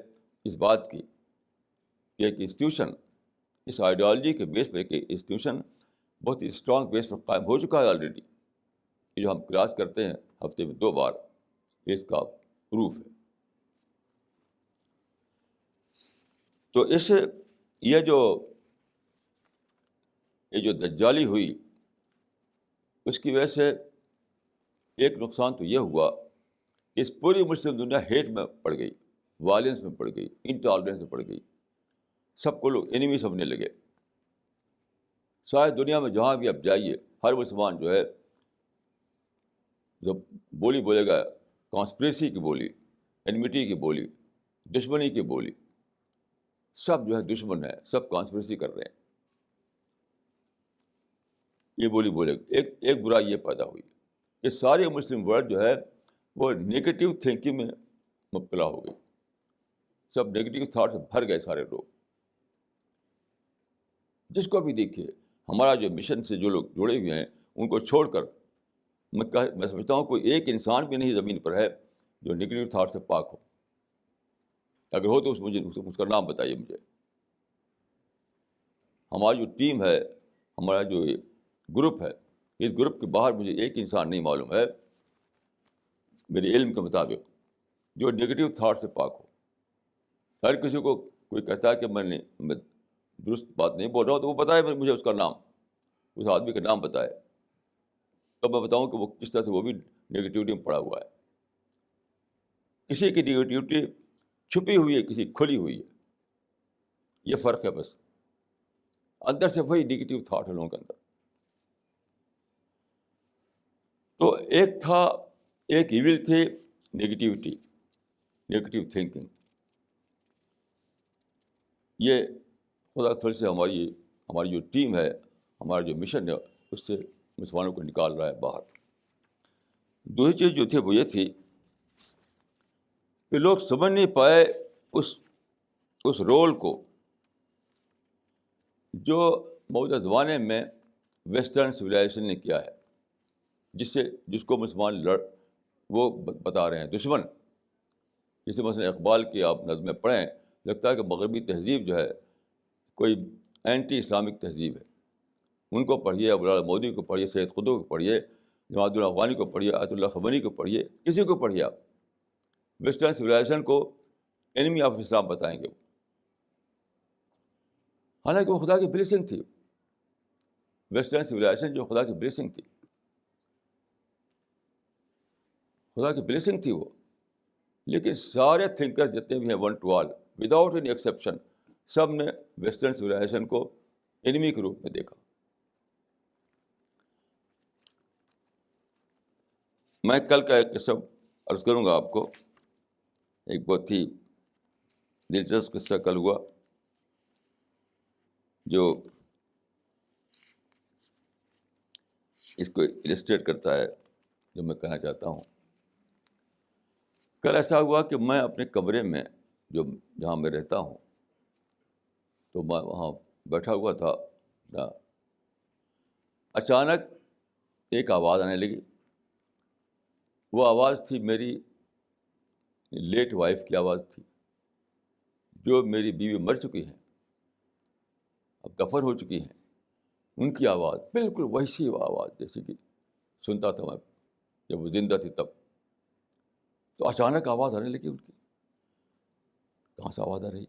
اس بات کی کہ ایک انسٹیٹیوشن, اس آئیڈیالوجی کے بیس پر ایک انسٹیٹیوشن بہت ہی اسٹرانگ بیس پر قائم ہو چکا ہے آلریڈی. یہ جو ہم کلاس کرتے ہیں ہفتے میں 2 بار, اس کا پروف ہے. تو یہ جو دجالی ہوئی, اس کی وجہ سے ایک نقصان تو یہ ہوا کہ اس پوری مسلم دنیا ہیٹ میں پڑ گئی, وائلنس میں پڑ گئی, انٹالرنس میں پڑ گئی. سب کو لوگ انیمی سمجھنے لگے. شاید دنیا میں جہاں بھی آپ جائیے, ہر مسلمان جو ہے جب بولی بولے گا, کانسپریسی کی بولی, انمیٹی کی بولی, دشمنی کی بولی, سب جو ہے دشمن ہے, سب کانسپریسی کر رہے ہیں. یہ بولی بولے گا. ایک برائی یہ پیدا ہوئی کہ ساری مسلم ورلڈ جو ہے وہ نگیٹو تھنکنگ میں مبتلا ہو گئی. سب نگیٹو تھاٹ سے بھر گئے سارے لوگ. جس کو بھی دیکھیے, ہمارا جو مشن سے جو لوگ جڑے ہوئے ہیں ان کو چھوڑ کر میں سمجھتا ہوں کوئی ایک انسان بھی نہیں زمین پر ہے جو نگیٹو تھاٹ سے پاک ہو. اگر ہو تو اس کا نام بتائیے مجھے. ہماری جو ٹیم ہے, ہمارا جو گروپ ہے, اس گروپ کے باہر مجھے ایک انسان نہیں معلوم ہے میرے علم کے مطابق جو نگیٹو تھاٹ سے پاک ہو. ہر کسی کو کوئی کہتا ہے کہ میں درست بات نہیں بول رہا ہوں تو وہ بتائے مجھے اس کا نام, اس آدمی کا نام بتائے, تب میں بتاؤں کہ وہ کس طرح سے وہ بھی نگیٹیوٹی میں پڑا ہوا ہے. کسی کی نگیٹیوٹی چھپی ہوئی ہے, کسی کھلی ہوئی ہے, یہ فرق ہے بس. اندر سے وہی نگیٹو تھاٹ ہے لوگوں کے اندر. تو ایک ایول تھی نگیٹیوٹی, نگیٹو تھنکنگ. یہ خدا کے فضل سے ہماری جو ٹیم ہے, ہمارا جو مشن ہے, اس سے مسلمانوں کو نکال رہا ہے باہر. دوسری چیز جو تھی وہ یہ تھی کہ لوگ سمجھ نہیں پائے اس رول کو جو موجودہ زمانے میں ویسٹرن سویلائزیشن نے کیا ہے, جس کو مسلمان وہ بتا رہے ہیں دشمن. جیسے مثلا اقبال کی آپ نظمیں پڑھیں, لگتا ہے کہ مغربی تہذیب جو ہے کوئی اینٹی اسلامک تہذیب ہے. ان کو پڑھیے, ابوالعلا مودی کو پڑھیے, سید قطب کو پڑھیے, جماعت الافغانی کو پڑھیے, آیت اللہ خمینی کو پڑھیے, کسی کو پڑھیے آپ, ویسٹرن سویلائزیشن کو انیمی آف اسلام بتائیں گے. حالانکہ وہ خدا کی بلیسنگ تھی. ویسٹرن سویلائزیشن جو خدا کی بلیسنگ تھی, خدا کی بلیسنگ تھی وہ. لیکن سارے تھنکر جتنے بھی ہیں one to all without any exception, سب نے ویسٹرن سویلائزیشن کو انیمی کے روپ میں دیکھا. میں کل کا ایک قصہ عرض کروں گا آپ کو. ایک بہت ہی دلچسپ قصہ کل ہوا جو اس کو السٹریٹ کرتا ہے جو میں کہنا چاہتا ہوں. کل ایسا ہوا کہ میں اپنے کمرے میں جہاں میں رہتا ہوں, تو میں وہاں بیٹھا ہوا تھا. اچانک ایک آواز آنے لگی. وہ آواز تھی میری لیٹ وائف کی آواز تھی, جو میری بیوی مر چکی ہیں, اب دفن ہو چکی ہیں. ان کی آواز بالکل ویسی آواز جیسے کہ سنتا تھا میں جب وہ زندہ تھی تب. تو اچانک آواز آنے لگی ان کی. کہاں سے آواز آ رہی؟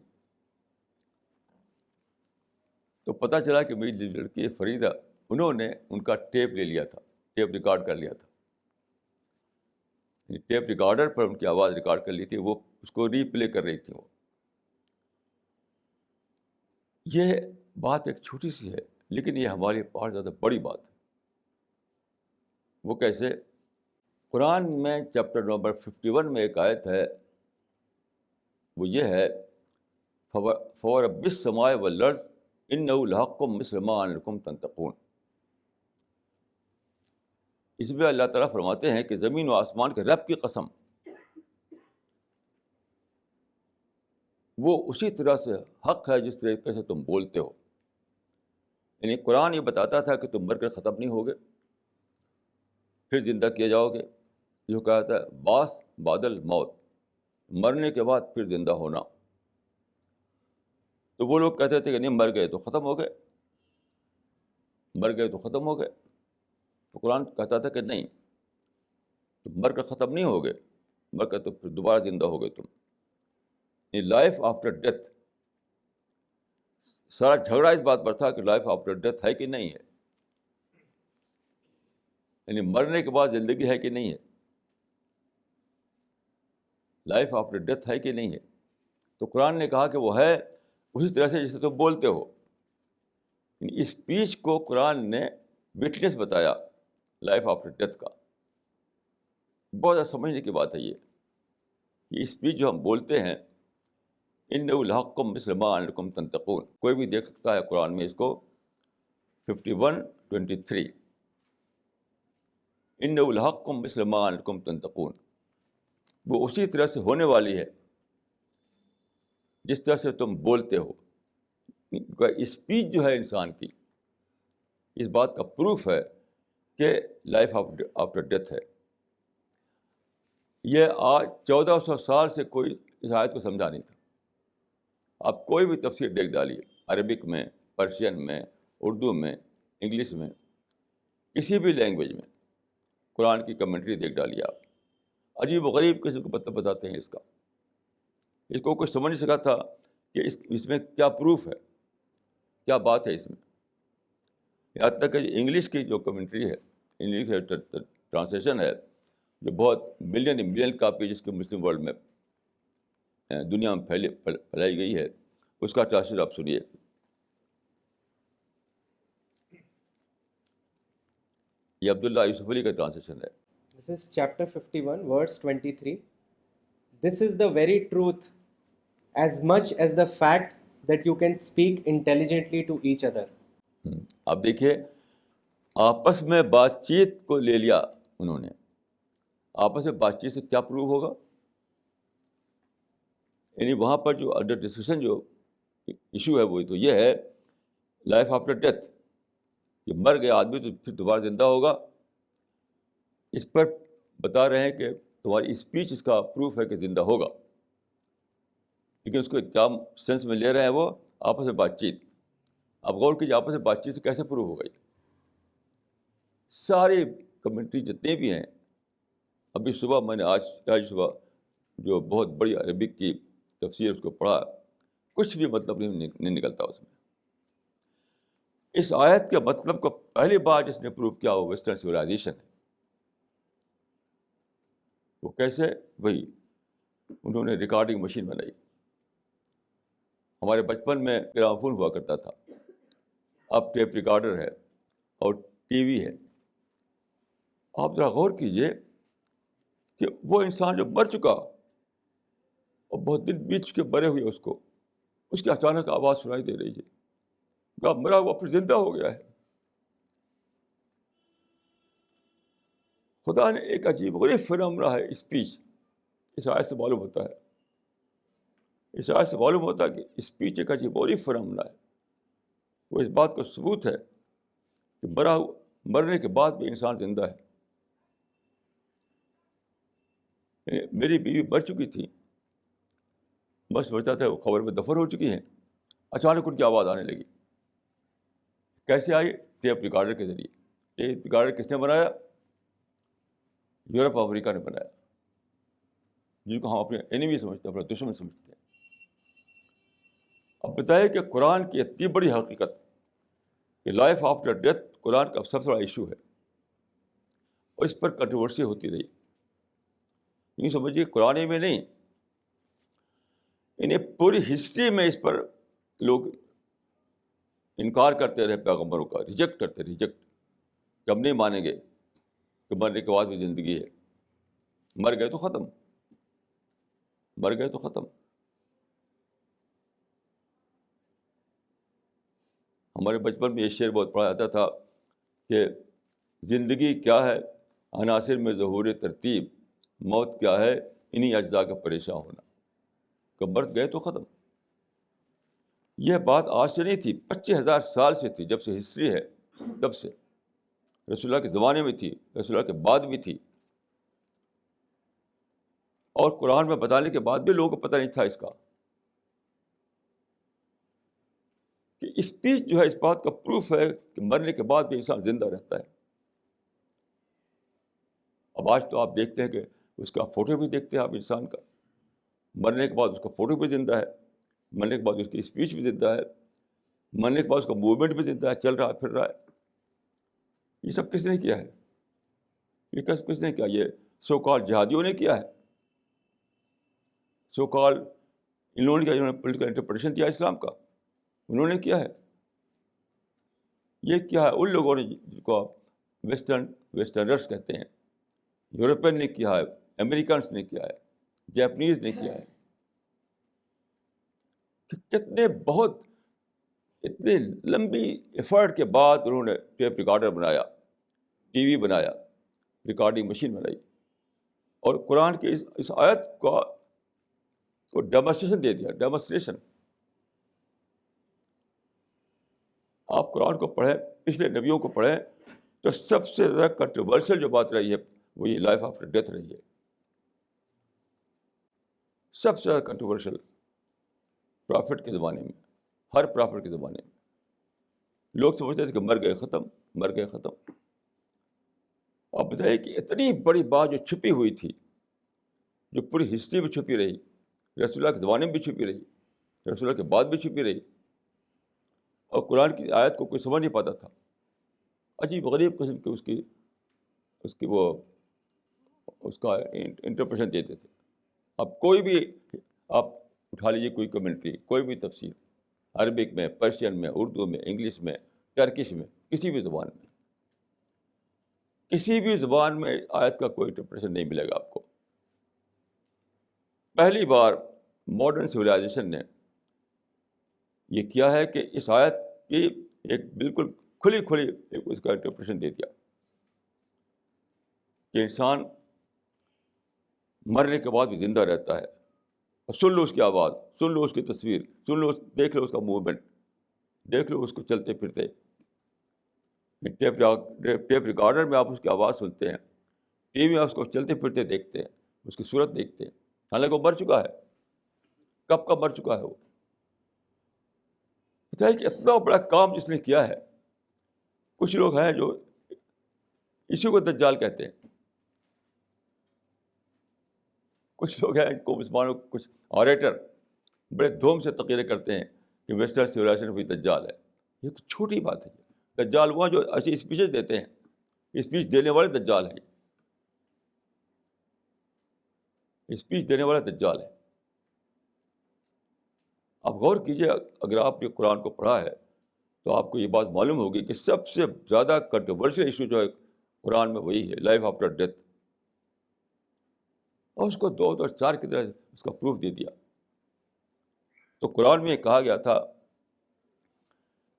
تو پتہ چلا کہ میری لڑکی فریدہ, انہوں نے ان کا ٹیپ لے لیا تھا, ٹیپ ریکارڈ کر لیا تھا. ٹیپ ریکارڈر پر ان کی آواز ریکارڈ کر لی تھی, وہ اس کو ری پلے کر رہی تھی. وہ یہ بات ایک چھوٹی سی ہے, لیکن یہ ہماری بہت زیادہ بڑی بات ہے. وہ کیسے؟ قرآن میں چیپٹر نمبر 51 میں ایک آیت ہے, وہ یہ ہے فورب السماء والارض انہ لحق مثل ما انکم تنطقون. اس میں اللہ تعالیٰ فرماتے ہیں کہ زمین و آسمان کے رب کی قسم, وہ اسی طرح سے حق ہے جس طریقے سے تم بولتے ہو. یعنی قرآن یہ بتاتا تھا کہ تم مر کر ختم نہیں ہوگے, پھر زندہ کیے جاؤ گے. جو کہتا ہے باس بادل موت, مرنے کے بعد پھر زندہ ہونا. تو وہ لوگ کہتے تھے کہ نہیں, مر گئے تو ختم ہو گئے, مر گئے تو ختم ہو گئے. تو قرآن کہتا تھا کہ نہیں, تم مر کر ختم نہیں ہوگے, مر کر تو پھر دوبارہ زندہ ہو گئے تم. لائف آفٹر ڈیتھ, سارا جھگڑا اس بات پر تھا کہ لائف آفٹر ڈیتھ ہے کہ نہیں ہے, یعنی مرنے کے بعد زندگی ہے کہ نہیں ہے, لائف آفٹر ڈیتھ ہے کہ نہیں ہے. تو قرآن نے کہا کہ وہ ہے اسی طرح سے جیسے تم بولتے ہو. اس اسپیچ کو قرآن نے وٹنس بتایا لائف آفٹر ڈیتھ کا. بہت زیادہ سمجھنے کی بات ہے یہ اسپیچ جو ہم بولتے ہیں, انہ لحق مثل ما انکم تنطقون. کوئی بھی دیکھ سکتا ہے قرآن میں اس کو, 51:23 اِنَّهُ لَحَقٌّ مِثْلُ مَا أَنَّکُمْ تَنطِقُونَ، وہ اسی طرح سے ہونے والی ہے جس طرح سے تم بولتے ہو. اسپیچ جو ہے انسان کی، اس بات کا پروف ہے کہ لائف آفٹر ڈیتھ ہے. یہ آج 1400 سال سے کوئی اس آیت کو سمجھا نہیں تھا. آپ کوئی بھی تفسیر دیکھ ڈالیے، عربک میں، پرشین میں، اردو میں، انگلش میں، کسی بھی لینگویج میں قرآن کی کمنٹری دیکھ ڈالیے آپ. عجیب و غریب کسی کو پتہ بتاتے ہیں اس کا. اس کو کچھ سمجھ نہیں سکا تھا کہ اس میں کیا پروف ہے، کیا بات ہے اس میں. یہاں تک کہ انگلش کی جو کمنٹری ہے، انگلش ٹرانسلیشن ہے، جو بہت ملین کاپی جس کے مسلم ورلڈ میں دنیا میں پھیلائی گئی ہے، اس کا ٹرانسلیشن آپ سنیے. یہ عبداللہ یوسف علی کا ٹرانسلیشن ہے. This is chapter 51, verse 23. This is the very truth, as much as the fact that you can speak intelligently to each other. اب دیکھیے، آپس میں بات چیت کو لے لیا انہوں نے. آپس میں بات چیت سے کیا پروو ہوگا؟ یعنی وہاں پر جو انڈر ڈسکشن جو ایشو ہے وہ تو یہ ہے لائف آفٹر ڈیتھ. کہ مر گیا آدمی تو پھر دوبارہ زندہ ہوگا. اس پر بتا رہے ہیں کہ تمہاری اسپیچ اس کا پروف ہے کہ زندہ ہوگا. لیکن اس کو کیا سینس میں لے رہے ہیں وہ؟ آپس میں بات چیت. اب غور کیجیے، آپس میں بات چیت سے کیسے پروف ہو گئی؟ ساری کمیونٹی جتنے بھی ہیں، ابھی صبح میں نے آج صبح جو بہت بڑی عربک کی تفسیر اس کو پڑھا، کچھ بھی مطلب نہیں نکلتا اس میں. اس آیت کے مطلب کو پہلی بار جس نے پروف کیا وہ ویسٹرن سویلائزیشن ہے. وہ کیسے؟ وہی انہوں نے ریکارڈنگ مشین بنائی. ہمارے بچپن میں گراموفون ہوا کرتا تھا، اب ٹیپ ریکارڈر ہے اور ٹی وی ہے. آپ ذرا غور کیجئے کہ وہ انسان جو مر چکا اور بہت دن بیت چکے مرے ہوئے اس کی اچانک آواز سنائی دے رہی ہے. مرا ہوا پھر زندہ ہو گیا ہے. خدا نے ایک عجیب غریب فنامنا ہے اسپیچ. اس آیت سے معلوم ہوتا ہے، اس آیت سے معلوم ہوتا ہے کہ اسپیچ ایک عجیب غریب فنامنا ہے. وہ اس بات کا ثبوت ہے کہ مرنے کے بعد بھی انسان زندہ ہے. میری بیوی مر چکی تھی، میں سمجھتا تھا وہ قبر میں دفن ہو چکی ہیں. اچانک ان کی آواز آنے لگی. کیسے آئی؟ ٹیپ ریکارڈر کے ذریعے. ٹیپ ریکارڈر کس نے بنایا؟ یورپ امریکہ نے بنایا، جن کو ہم اپنے اینیمی سمجھتے ہیں، اپنا دشمن سمجھتے ہیں. اب بتائیے کہ قرآن کی اتنی بڑی حقیقت کہ لائف آفٹر ڈیتھ قرآن کا سب سے بڑا ایشو ہے، اور اس پر کنٹروورسی ہوتی رہی. یوں سمجھیے قرآن میں نہیں، انہیں پوری ہسٹری میں اس پر لوگ انکار کرتے رہے، پیغمبروں کا ریجیکٹ کرتے، ریجیکٹ کہ ہم نہیں مانیں گے کہ مرنے کے بعد بھی زندگی ہے. مر گئے تو ختم، مر گئے تو ختم. ہمارے بچپن میں یہ شعر بہت پڑھا جاتا تھا کہ زندگی کیا ہے عناصر میں ظہور ترتیب، موت کیا ہے انہی اجزاء کا پریشان ہونا. کہ مر گئے تو ختم. یہ بات آج سے نہیں تھی، 25,000 سال سے تھی. جب سے ہسٹری ہے تب سے، رسول اللہ کے زمانے میں تھی، رسول اللہ کے بعد بھی تھی. اور قرآن میں بتانے کے بعد بھی لوگوں کو پتہ نہیں تھا اس کا کہ اسپیچ جو ہے اس بات کا پروف ہے کہ مرنے کے بعد بھی انسان زندہ رہتا ہے. اب آج تو آپ دیکھتے ہیں کہ اس کا فوٹو بھی دیکھتے ہیں آپ انسان کا، مرنے کے بعد اس کا فوٹو بھی زندہ ہے، مرنے کے بعد اس کی اسپیچ بھی زندہ ہے، مرنے کے بعد اس کا موومنٹ بھی زندہ ہے، چل رہا ہے، پھر رہا ہے. یہ سب کس نے کیا ہے؟ یہ کس نے کیا؟ یہ سو کال جہادیوں نے کیا ہے. سو کال انہوں نے کیا، انہوں نے پولیٹیکل انٹرپریٹیشن دیا اسلام کا، انہوں نے کیا ہے. یہ کیا ہے ان لوگوں نے جن کو آپ ویسٹرنرس کہتے ہیں، یورپین نے کیا ہے، امریکنس نے کیا ہے، جیپنیز نے کیا ہے. کہ کتنے بہت اتنی لمبی ایفرٹ کے بعد انہوں نے ٹیپ ریکارڈر بنایا، ٹی وی بنایا، ریکارڈنگ مشین بنائی، اور قرآن کی اس آیت کو ڈیمونسٹریشن دے دیا، ڈیمونسٹریشن. آپ قرآن کو پڑھیں، پچھلے نبیوں کو پڑھیں، تو سب سے زیادہ کنٹروورشل جو بات رہی ہے وہ یہ لائف آفٹر ڈیتھ رہی ہے. سب سے زیادہ کنٹروورشل پرافٹ کے زمانے میں، ہر پرافٹ کے زمانے میں لوگ سمجھتے تھے کہ مر گئے ختم، مر گئے ختم. آپ بتائیے کہ اتنی بڑی بات جو چھپی ہوئی تھی، جو پوری ہسٹری میں چھپی رہی، رسول اللہ کے زمانے میں بھی چھپی رہی، رسول اللہ کے بعد بھی چھپی رہی، اور قرآن کی آیت کو کوئی سمجھ نہیں پاتا تھا. عجیب غریب قسم کی اس کی وہ اس کا انٹرپریشن دیتے تھے. اب کوئی بھی آپ اٹھا لیجیے، کوئی کمنٹری، کوئی بھی تفسیر، عربک میں، پرشین میں، اردو میں، انگلش میں، ٹرکش میں، کسی بھی زبان میں، کسی بھی زبان میں آیت کا کوئی انٹرپریشن نہیں ملے گا آپ کو. پہلی بار ماڈرن سویلائزیشن نے یہ کیا ہے کہ اس آیت کی ایک بالکل کھلی اس کا انٹرپریشن دے دیا کہ انسان مرنے کے بعد بھی زندہ رہتا ہے. سن لو اس کی آواز، سن لو اس کی تصویر، سن لو، دیکھ لو اس کا موومنٹ، دیکھ لو اس کو چلتے پھرتے. ٹیپ ریکارڈر میں آپ اس کی آواز سنتے ہیں، ٹی وی میں آپ اس کو چلتے پھرتے دیکھتے ہیں، اس کی صورت دیکھتے ہیں، حالانکہ وہ مر چکا ہے. کب کا مر چکا ہے وہ. پتہ ہے کہ اتنا بڑا کام جس نے کیا ہے. کچھ لوگ ہیں جو اسی کو دجال کہتے ہیں. کچھ لوگ ہیں کو مسلمانوں، کچھ آریٹر بڑے دھوم سے تقریر کرتے ہیں کہ ویسٹرن سویلائزیشن بھی دجال ہے. یہ کچھ چھوٹی بات ہے. دجال وہ جو ایسی اسپیچز دیتے ہیں، اسپیچ دینے والے دجال ہیں، اسپیچ دینے والا دجال ہے. آپ غور کیجیے، اگر آپ نے قرآن کو پڑھا ہے تو آپ کو یہ بات معلوم ہوگی کہ سب سے زیادہ کنٹروورشل ایشو جو ہے قرآن میں وہی ہے، لائف آفٹر ڈیتھ. اور اس کو 2 اور 4 کی طرح اس کا پروف دے دیا. تو قرآن میں یہ کہا گیا تھا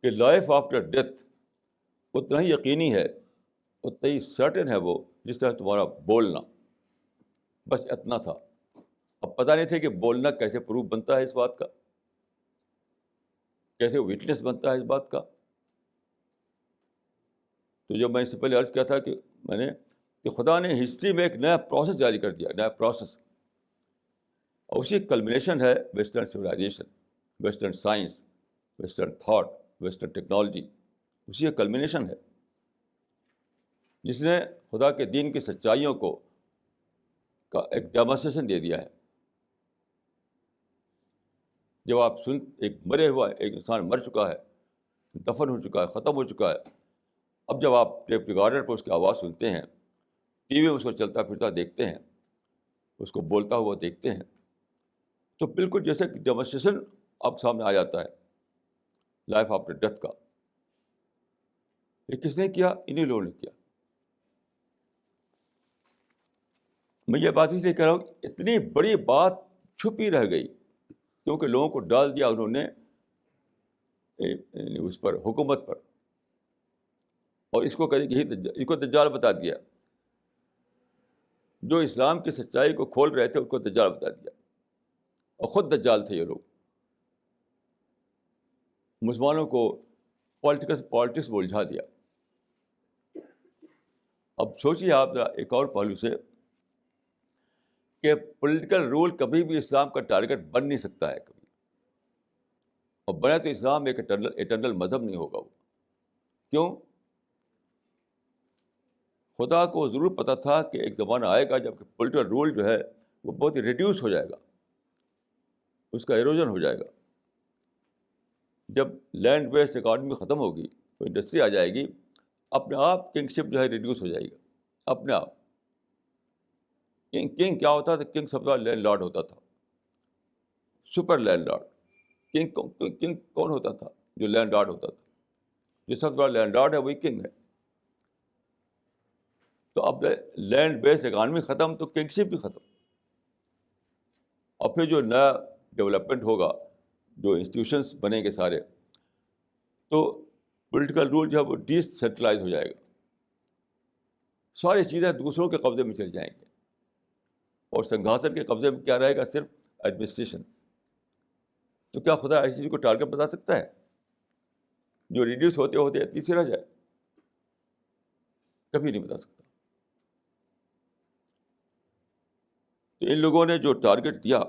کہ لائف آفٹر ڈیتھ اتنا ہی یقینی ہے، اتنا ہی سرٹن ہے وہ، جس طرح تمہارا بولنا. بس اتنا تھا. اب پتہ نہیں تھے کہ بولنا کیسے پروف بنتا ہے اس بات کا، کیسے وٹنس بنتا ہے اس بات کا. تو جو میں اس سے پہلے عرض کیا تھا کہ خدا نے ہسٹری میں ایک نیا پروسیس جاری کر دیا، نیا پروسیس. اور اسی کلمنیشن ہے western civilisation, western science, western thought, western technology. اسی کا کلمنیشن ہے جس نے خدا کے دین کی سچائیوں کا ایک ڈیمونسٹریشن دے دیا ہے. جب آپ ایک مرے ہوا ایک انسان مر چکا ہے، دفن ہو چکا ہے، ختم ہو چکا ہے، اب جب آپ ٹیپ ریکارڈر پر اس کی آواز سنتے ہیں، ٹی وی میں اس کو چلتا پھرتا دیکھتے ہیں، اس کو بولتا ہوا دیکھتے ہیں، تو بالکل جیسے کہ ڈیمونسٹریشن آپ سامنے آ جاتا ہے لائف آفٹر ڈیتھ کا. یہ کس نے کیا؟ انہی لوگوں نے کیا. میں یہ بات اس لیے کہہ رہا ہوں کہ اتنی بڑی بات چھپی رہ گئی کیونکہ لوگوں کو ڈال دیا انہوں نے اس پر، حکومت پر، اور اس کو اس کو دجال بتا دیا. جو اسلام کی سچائی کو کھول رہے تھے ان کو دجال بتا دیا، اور خود دجال تھے یہ لوگ. مسلمانوں کو پالیٹکس میں الجھا دیا. اب سوچیے آپ ایک اور پہلو سے کہ پولیٹیکل رول کبھی بھی اسلام کا ٹارگٹ بن نہیں سکتا ہے کبھی، اور بنے تو اسلام ایک اٹرنل مذہب نہیں ہوگا. وہ کیوں؟ خدا کو ضرور پتہ تھا کہ ایک زمانہ آئے گا جب کہ پولیٹیکل رول جو ہے وہ بہت ہی ریڈیوس ہو جائے گا، اس کا ایروژن ہو جائے گا. جب لینڈ بیسڈ اکانومی ختم ہوگی تو انڈسٹری آ جائے گی، اپنے آپ کنگشپ جو ہے ریڈیوس ہو جائے گا اپنے آپ. کنگ کیا ہوتا تھا؟ کنگ سب سے لینڈ لارڈ ہوتا تھا، سپر لینڈ لارڈ. کنگ کون ہوتا تھا؟ جو لینڈ لارڈ ہوتا تھا. جو سب سے بڑا لینڈ لارڈ ہے وہی کنگ ہے. تو اب لینڈ بیسڈ اکانومی ختم تو کنگشپ بھی ختم. اور پھر جو نیا ڈیولپمنٹ ہوگا، جو انسٹیٹیوشنس بنیں گے سارے، تو پولیٹیکل رول جو ہے وہ ڈی سینٹرلائز ہو جائے گا، ساری چیزیں دوسروں کے قبضے میں چل جائیں گے، اور سنگھاسن کے قبضے میں کیا رہے گا؟ صرف ایڈمنسٹریشن. تو کیا خدا ایسی چیز کو ٹارگیٹ بتا سکتا ہے جو ریڈیوس ہوتے ہوتے اتنی سی رہ جائے؟ کبھی نہیں بتا سکتا. تو ان لوگوں نے جو ٹارگیٹ دیا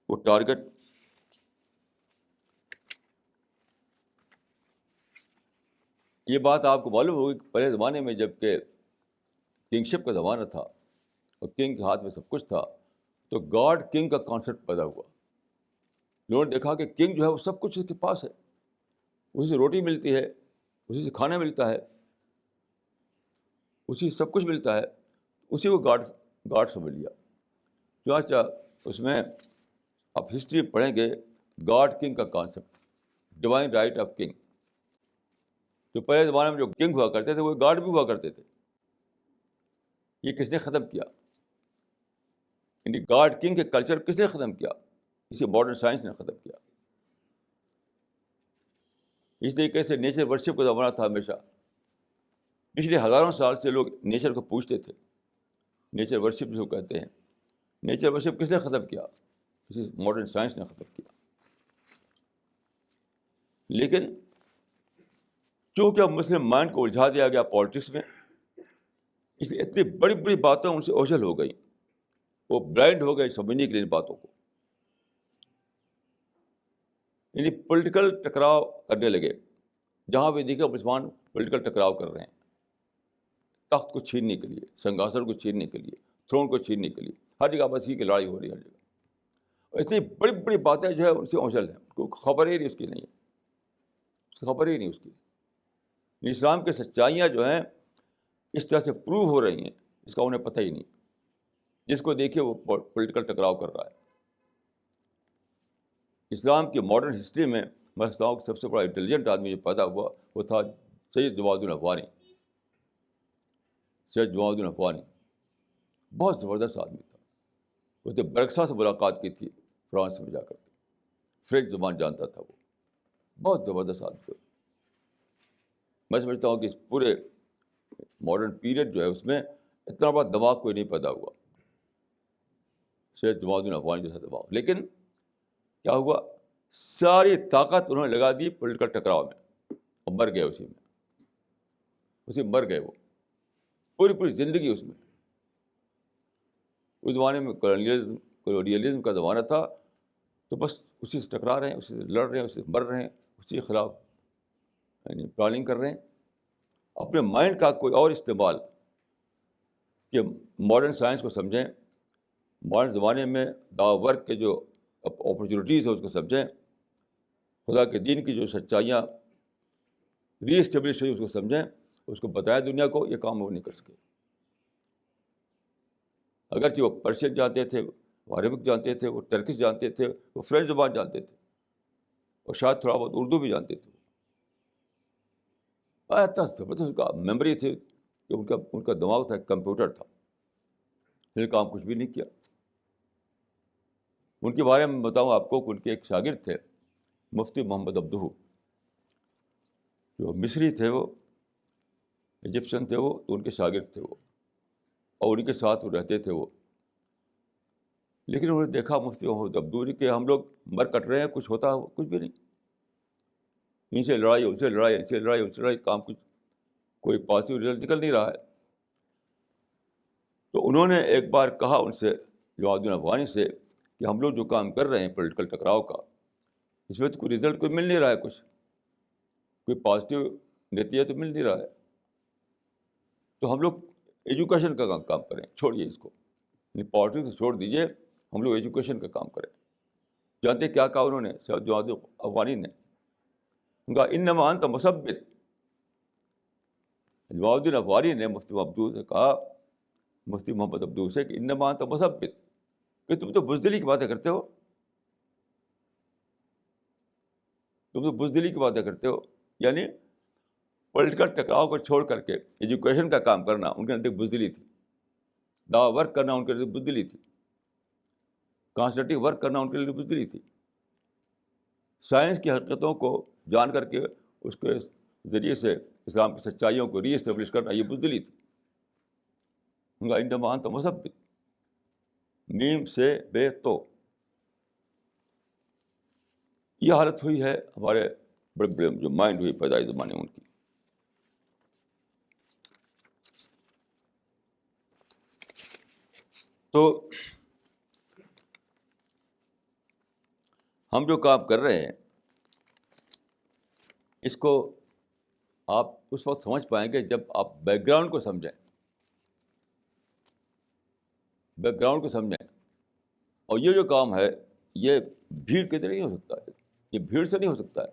وہ ٹارگیٹ یہ بات آپ کو معلوم ہوگی کہ پہلے زمانے میں جب کہ کنگشپ کا زمانہ تھا اور کنگ کے ہاتھ میں سب کچھ تھا، تو گاڈ کنگ کا کانسیپٹ پیدا ہوا. لوگوں نے دیکھا کہ کنگ جو ہے وہ سب کچھ اس کے پاس ہے، اسی سے روٹی ملتی ہے، اسی سے کھانا ملتا ہے، اسی سے سب کچھ ملتا ہے، اسی کو گاڈ سمجھ لیا. چنانچہ اس میں آپ ہسٹری پڑھیں گے گاڈ کنگ کا concept, divine right of king. جو پہلے زمانے میں جو کنگ ہوا کرتے تھے وہ گاڈ بھی ہوا کرتے تھے. یہ کس نے ختم کیا؟ یعنی گاڈ کنگ کے کلچر کس نے ختم کیا؟ اسے ماڈرن سائنس نے ختم کیا. اس طریقے سے نیچر ورشپ کا زمانہ تھا ہمیشہ. پچھلے ہزاروں سال سے لوگ نیچر کو پوجتے تھے، نیچر ورشپ جو کہتے ہیں. نیچر ورشپ کس نے ختم کیا؟ اسے ماڈرن سائنس نے ختم کیا. لیکن چونکہ مسلم مائنڈ کو الجھا دیا گیا پالیٹکس میں، اس لیے اتنی بڑی بڑی باتیں ان سے اوجھل ہو گئی، وہ بلائنڈ ہو گئے سمجھنے کے لیے ان باتوں کو. یعنی پولیٹیکل ٹکراؤ کرنے لگے. جہاں بھی دیکھے مسلمان پولیٹیکل ٹکراؤ کر رہے ہیں، تخت کو چھیننے کے لیے، سنگھاسن کو چھیننے کے لیے، تھرون کو چھیننے کے لیے، ہر جگہ بس کی لڑائی ہو رہی ہے ہر جگہ. اور اتنی بڑی بڑی باتیں جو ہے ان سے اوجھل ہیں، ان کو خبر ہی نہیں اس کی نہیں ہے، خبر ہی نہیں اس کی. اسلام کی سچائیاں جو ہیں اس طرح سے پروو ہو رہی ہیں، اس کا انہیں پتہ ہی نہیں. جس کو دیکھے وہ پولیٹیکل ٹکراؤ کر رہا ہے. اسلام کی ماڈرن ہسٹری میں میں سمجھتا ہوں کہ سب سے بڑا انٹیلیجنٹ آدمی جو پیدا ہوا وہ تھا سید جماعت الدین افغانی. سید جماعت الدین افغانی بہت زبردست آدمی تھا. اس نے برکسا سے ملاقات کی تھی فرانس میں جا کر کے، فرینچ زبان جانتا تھا. وہ بہت زبردست آدمی تھا. میں سمجھتا ہوں کہ اس پورے ماڈرن پیریڈ جو ہے اس میں اتنا بڑا دماغ کوئی نہیں پیدا ہوا سید جماعت الدین افغانی جیسا دماغ. لیکن کیا ہوا؟ ساری طاقت انہوں نے لگا دی پولیٹیکل ٹکراؤ میں اور مر گئے اسی مر گئے. وہ پوری زندگی اس میں. اس زمانے میں کولونیلزم کا زمانہ تھا، تو بس اسی سے ٹکرا رہے ہیں، اسی سے لڑ رہے ہیں، اسی سے مر رہے ہیں، اسی کے خلاف یعنی پلاننگ کر رہے ہیں. اپنے مائنڈ کا کوئی اور استعمال کہ ماڈرن سائنس کو سمجھیں، ماڈرن زمانے میں دعوی ورک کے جو اپرچونیٹیز ہیں اس کو سمجھیں، خدا کے دین کی جو سچائیاں ری اسٹیبلش ہوئی اس کو سمجھیں، اس کو بتائیں دنیا کو. یہ کام وہ نہیں کر سکے. اگرچہ وہ پرشین جانتے تھے، وہ عربک جانتے تھے، وہ ٹرکش جانتے تھے، وہ فرینچ زبان جانتے تھے، اور شاید تھوڑا بہت اردو بھی جانتے تھے. اتنا زبردست ان کا میموری تھی کہ ان کا دماغ تھا، کمپیوٹر تھا. پھر کام کچھ بھی نہیں کیا. ان کے بارے میں بتاؤں آپ کو کہ ان کے ایک شاگرد تھے مفتی محمد عبدہ، جو مصری تھے، وہ ایجپشن تھے، وہ تو ان کے شاگرد تھے وہ، اور ان کے ساتھ وہ رہتے تھے وہ. لیکن انہوں نے دیکھا مفتی محمد عبدہ کہ ہم لوگ مر کٹ رہے ہیں، کچھ ہوتا کچھ بھی نہیں. ان سے لڑائی، ان سے لڑائی، ان سے لڑائی، ان سے لڑائی، کام کچھ کوئی پازیٹیو رزلٹ نکل نہیں رہا ہے. تو انہوں نے ایک بار کہا ان سے، جماعت الدین افغانی سے، کہ ہم لوگ جو کام کر رہے ہیں پولیٹیکل ٹکراؤ کا، اس میں تو کوئی رزلٹ کوئی مل نہیں رہا ہے، کچھ کوئی پازیٹیو نتیجہ تو مل نہیں رہا ہے. تو ہم لوگ ایجوکیشن کا کام کریں، چھوڑیے اس کو، پالیٹکس چھوڑ دیجیے، ہم لوگ ایجوکیشن کا کام کریں. جانتے کیا کہا انہوں نے؟ جماعت افغانی نے ان کا انما انت مثبت. جماعت الدین افغانی نے مفتی عبدو سے کہا، مفتی محمد عبدو سے، کہ انما انت مثبت، کہ تم تو بزدلی کی باتیں کرتے ہو، تم تو بزدلی کی باتیں کرتے ہو. یعنی پولیٹیکل ٹکراؤ کو چھوڑ کر کے ایجوکیشن کا کام کرنا ان کے نزدیک بزدلی تھی. دعوی ورک کرنا ان کے لیے بزدلی تھی. کانسٹرکٹیو ورک کرنا ان کے لیے بزدلی تھی. سائنس کی حقیقتوں کو جان کر کے اس کے ذریعے سے اسلام کی سچائیوں کو ری اسٹیبلش کرنا، یہ بزدلی تھی. ان کا انڈمان تو مثبت میم سے بے تو یہ حالت ہوئی ہے ہمارے بڑے بڑے جو مائنڈ ہوئی پیدائش زمانے میں ان کی. تو ہم جو کام کر رہے ہیں اس کو آپ اس وقت سمجھ پائیں گے جب آپ بیک گراؤنڈ کو سمجھیں. بیک گراؤنڈ کو سمجھیں. اور یہ جو کام ہے یہ بھیڑ کے ذریعے نہیں ہو سکتا ہے. یہ بھیڑ سے نہیں ہو سکتا ہے.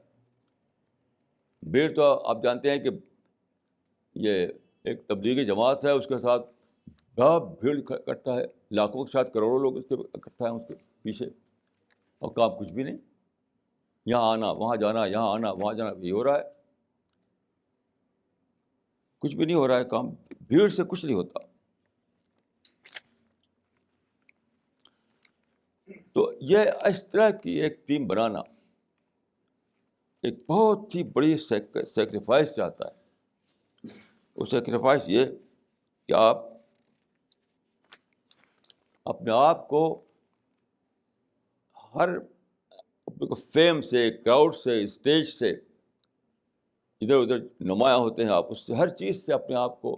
بھیڑ تو آپ جانتے ہیں کہ یہ ایک تبلیغی جماعت ہے، اس کے ساتھ بہت بھیڑ اکٹھا ہے، لاکھوں کے ساتھ کروڑوں لوگ اس کے اکٹھا ہیں اس کے پیچھے، اور کام کچھ بھی نہیں. یہاں آنا وہاں جانا، یہاں آنا وہاں جانا، یہ ہو رہا ہے. کچھ بھی نہیں ہو رہا ہے. کام بھیڑ سے کچھ نہیں ہوتا. تو یہ اس طرح کی ایک ٹیم بنانا ایک بہت ہی بڑی سیکریفائس چاہتا ہے. وہ سیکریفائس یہ کہ آپ اپنے آپ کو ہر فیم سے، کراؤڈ سے، اسٹیج سے ادھر ادھر نمایاں ہوتے ہیں، آپ اس سے ہر چیز سے اپنے آپ کو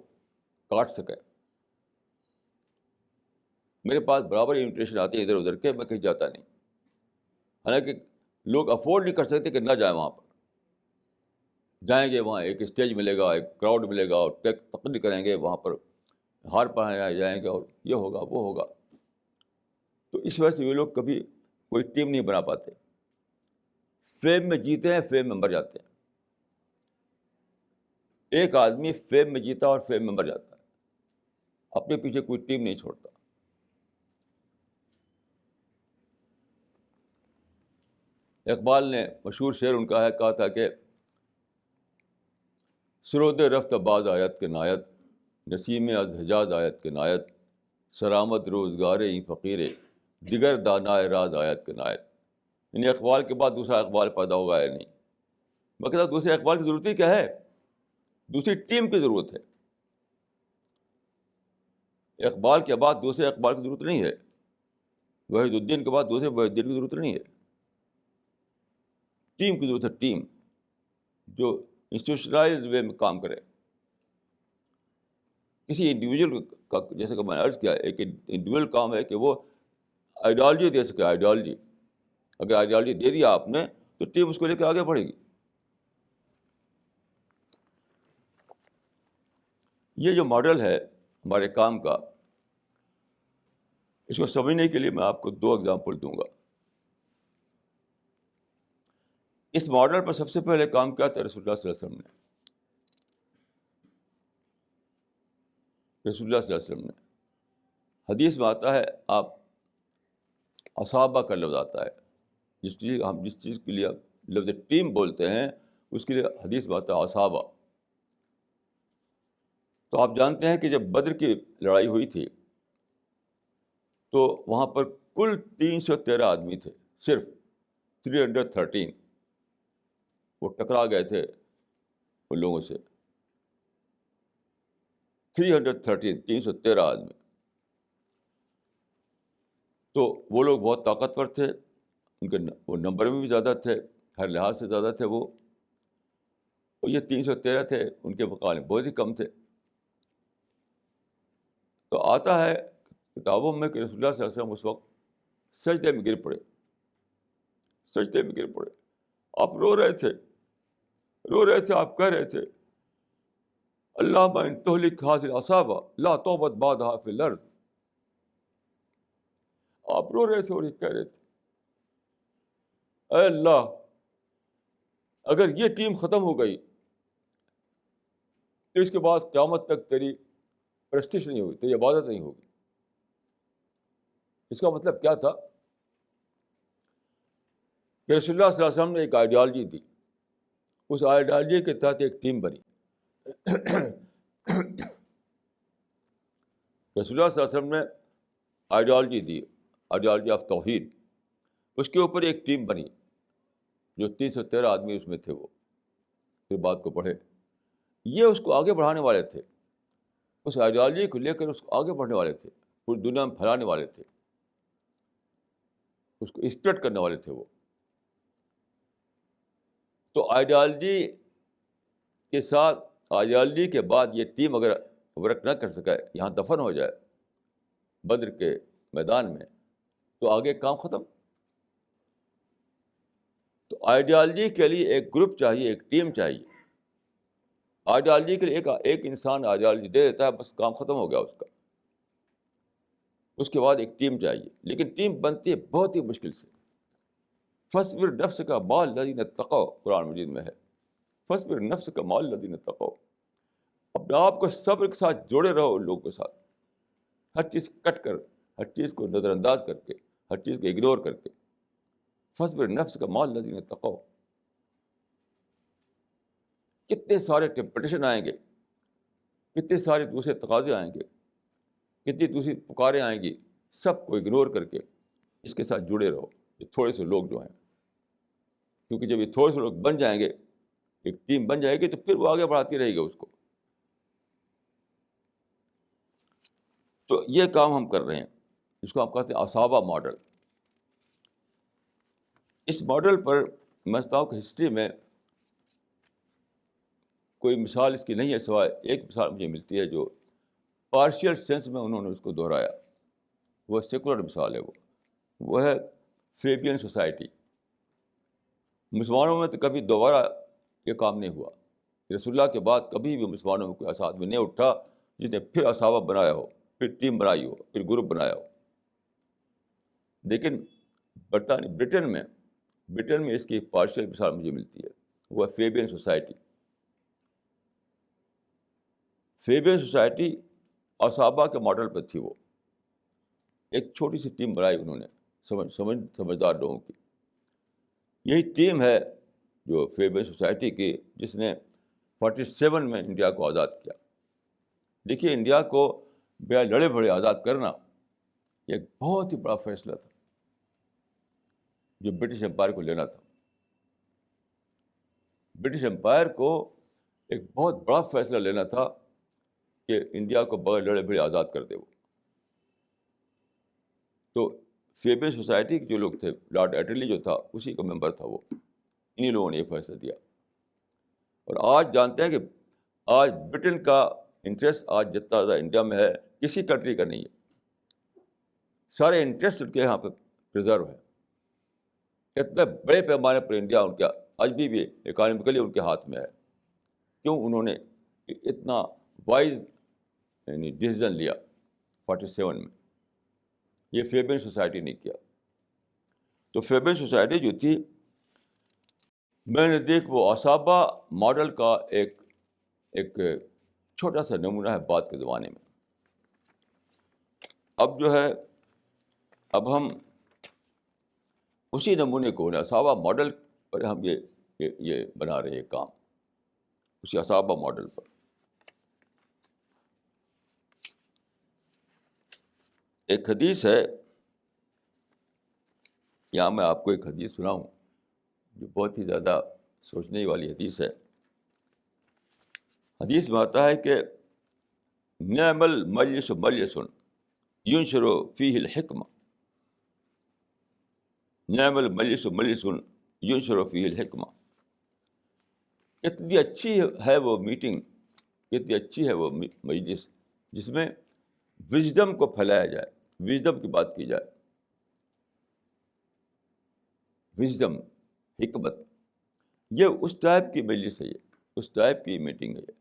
کاٹ سکیں. میرے پاس برابر انویٹیشن آتی ہے ادھر ادھر کے، میں کہیں جاتا نہیں. حالانکہ لوگ افورڈ نہیں کر سکتے کہ نہ جائیں وہاں پر. جائیں گے وہاں ایک اسٹیج ملے گا، ایک کراؤڈ ملے گا، اور تقریر کریں گے وہاں پر، ہار پہنائے جائیں گے، اور یہ ہوگا وہ ہوگا. تو اس وجہ سے یہ لوگ کبھی کوئی ٹیم نہیں بنا پاتے. فیم میں جیتے ہیں، فیم میں مر جاتے ہیں. ایک آدمی فیم میں جیتا اور فیم میں مر جاتا ہے، اپنے پیچھے کوئی ٹیم نہیں چھوڑتا. اقبال نے مشہور شعر ان کا ہے، کہا تھا کہ سرود رفت باز آیت کے نایت، نسیم از حجاز آیت کے نایت، سرآمد روزگار این فقیر، دیگر دانائے راز آیت کے نایت. یعنی اقبال کے بعد دوسرا اقبال پیدا ہوگا یا نہیں. میں کہتا ہوں دوسرے اقبال کی ضرورت ہی کیا ہے؟ دوسری ٹیم کی ضرورت ہے. اقبال کے بعد دوسرے اقبال کی ضرورت نہیں ہے. وحید الدین کے بعد دوسرے وحید الدین کی ضرورت نہیں ہے. ٹیم کی ضرورت ہے. ٹیم جو انسٹیٹیوشنلائز وے میں کام کرے. کسی انڈیویجول کا، جیسے کہ میں نے عرض کیا، ایک انڈیویجول کام ہے کہ وہ آئیڈیالوجی دے سکے. آئیڈیالوجی اگر آئیڈیالوجی دے دیا آپ نے تو ٹیم اس کو لے کے آگے بڑھے گی. یہ جو ماڈل ہے ہمارے کام کا، اس کو سمجھنے کے لیے میں آپ کو 2 ایگزامپل دوں گا. اس ماڈل پر سب سے پہلے کام کیا تھا رسول اللہ صلی اللہ علیہ وسلم نے. رسول اللہ صلی اللہ علیہ وسلم نے، حدیث میں آتا ہے، آپ اصحابہ کا لفظ آتا ہے. جس چیز کے لیے لفظ ٹیم بولتے ہیں اس کے لیے حدیث میں آتا ہے اصحابہ. تو آپ جانتے ہیں کہ جب بدر کی لڑائی ہوئی تھی تو وہاں پر کل 313 آدمی تھے، صرف 313 وہ ٹکرا گئے تھے ان لوگوں سے. 313 آدمی. تو وہ لوگ بہت طاقتور تھے، ان کے وہ نمبر میں بھی زیادہ تھے، ہر لحاظ سے زیادہ تھے وہ. اور یہ 313 تھے، ان کے مقابلے بہت ہی کم تھے. تو آتا ہے کتابوں میں کہ رسول اللہ صلی اللہ علیہ وسلم اس وقت سجدے میں گر پڑے. سجدے میں گر پڑے. آپ رو رہے تھے، آپ کہہ رہے تھے اللہم ان تہلک ھذہ العصابہ لا توبۃ بعدھا فی الارض. آپ رو رہے تھے اور یہ کہہ رہے تھے اے اللہ اگر یہ ٹیم ختم ہو گئی تو اس کے بعد قیامت تک تیری پرستش نہیں ہوگی، تیری عبادت نہیں ہوگی. اس کا مطلب کیا تھا کہ رسول اللہ صلی اللہ علیہ وسلم نے ایک آئیڈیالوجی دی، اس آئیڈیالوجی کے تحت ایک ٹیم بنی. رسول اللہ صلی اللہ علیہ وسلم نے آئیڈیالوجی دی، آئیڈیالوجی آف توحید. اس کے اوپر ایک ٹیم بنی جو 313 آدمی اس میں تھے. وہ پھر بات کو پڑھے. یہ اس کو آگے بڑھانے والے تھے, اس آئیڈیالوجی کو لے کر اس کو آگے بڑھنے والے تھے, پوری دنیا میں پھیلانے والے تھے, اس کو اسپریڈ کرنے والے تھے وہ. تو آئیڈیالوجی کے ساتھ, آئیڈیالوجی کے بعد یہ ٹیم اگر ورک نہ کر سکے, یہاں دفن ہو جائے بدر کے میدان میں, تو آگے کام ختم. تو آئیڈیالوجی کے لیے ایک گروپ چاہیے, ایک ٹیم چاہیے. آئیڈیالوجی کے لیے ایک انسان آئیڈیالوجی دے دیتا ہے, بس کام ختم ہو گیا اس کا. اس کے بعد ایک ٹیم چاہیے, لیکن ٹیم بنتی ہے بہت ہی مشکل سے. فاصبر نفسک مع الذین اتقوا, قرآن مجید میں ہے, فاصبر نفسک مع الذین اتقوا. اپنے آپ کو صبر کے ساتھ جوڑے رہو ان لوگوں کے ساتھ, ہر چیز کٹ کر, ہر چیز کو نظر انداز کر کے, ہر چیز کو اگنور کر کے. فاصبر نفسک مع الذین اتقوا. کتنے سارے ٹیمپٹیشن آئیں گے, کتنے سارے دوسرے تقاضے آئیں گے, کتنی دوسری پکاریں آئیں گی, سب کو اگنور کر کے اس کے ساتھ جڑے رہو. یہ تھوڑے سے لوگ جو ہیں, کیونکہ جب یہ تھوڑے سے لوگ بن جائیں گے, ایک ٹیم بن جائے گی, تو پھر وہ آگے بڑھاتی رہے گی اس کو. تو یہ کام ہم کر رہے ہیں, جس کو ہم کہتے ہیں اصحابہ ماڈل. اس ماڈل پر میں سمجھتا ہوں کہ ہسٹری میں کوئی مثال اس کی نہیں ہے, سوائے ایک مثال مجھے ملتی ہے جو پارشل سینس میں انہوں نے اس کو دہرایا. وہ سیکولر مثال ہے, وہ ہے فیبین سوسائٹی. مسلمانوں میں تو کبھی دوبارہ یہ کام نہیں ہوا. رسول اللہ کے بعد کبھی بھی مسلمانوں میں کوئی ایسا آدمی نہیں اٹھا جس نے پھر اصحابہ بنایا ہو, پھر ٹیم بنائی ہو, پھر گروپ بنایا ہو. لیکن برٹن میں اس کی ایک پارشل مثال مجھے ملتی ہے, وہ ہے فیبین سوسائٹی. فیبین سوسائٹی اصحابہ کے ماڈل پہ تھی. وہ ایک چھوٹی سی ٹیم بنائی انہوں نے, سمجھدار لوگوں کی. یہی ٹیم ہے جو فیبین سوسائٹی کی, جس نے 47 میں انڈیا کو آزاد کیا. دیکھیے, انڈیا کو بیا لڑے بڑے آزاد کرنا یہ ایک بہت ہی بڑا فیصلہ تھا جو برٹش امپائر کو لینا تھا. برٹش امپائر کو ایک بہت بڑا فیصلہ لینا تھا کہ انڈیا کو بغیر لڑے بھڑے آزاد کر دے وہ. تو فیبین سوسائٹی کے جو لوگ تھے, لارڈ ایٹلی جو تھا اسی کا ممبر تھا وہ. انہی لوگوں نے یہ فیصلہ دیا. اور آج جانتے ہیں کہ آج برٹن کا انٹرسٹ آج جتنا زیادہ انڈیا میں ہے کسی کنٹری کا نہیں ہے. سارے انٹرسٹ ان کے یہاں پہ پریزرو ہے. اتنے بڑے پیمانے پر انڈیا ان کا آج بھی اکانومیکلی ان کے ہاتھ میں ہے. کیوں؟ انہوں نے اتنا وائز یعنی ڈیسیزن لیا 47 میں. یہ فیبین سوسائٹی نہیں کیا. تو فیبین سوسائٹی جو تھی, میں نے دیکھ وہ اصحابہ ماڈل کا ایک چھوٹا سا نمونہ ہے بعد کے زمانے میں. اب جو ہے, اب ہم اسی نمونے کو, اصحابہ ماڈل پر ہم یہ بنا رہے ہیں کام, اسی اصحابہ ماڈل پر. ایک حدیث ہے, یہاں میں آپ کو ایک حدیث سناؤں جو بہت ہی زیادہ سوچنے والی حدیث ہے. حدیث میں آتا ہے کہ نعم المجلس مجلس ینشر فیہ الحکمہ. نعم المجلس مجلس ینشر فیہ الحکمہ. کتنی اچھی ہے وہ میٹنگ, کتنی اچھی ہے وہ مجلس جس میں وژڈم کو پھیلایا جائے, وژڈم کی بات کی جائے. وژڈم, حکمت, یہ اس ٹائپ کی مجلس ہے, یہ اس ٹائپ کی میٹنگ ہے,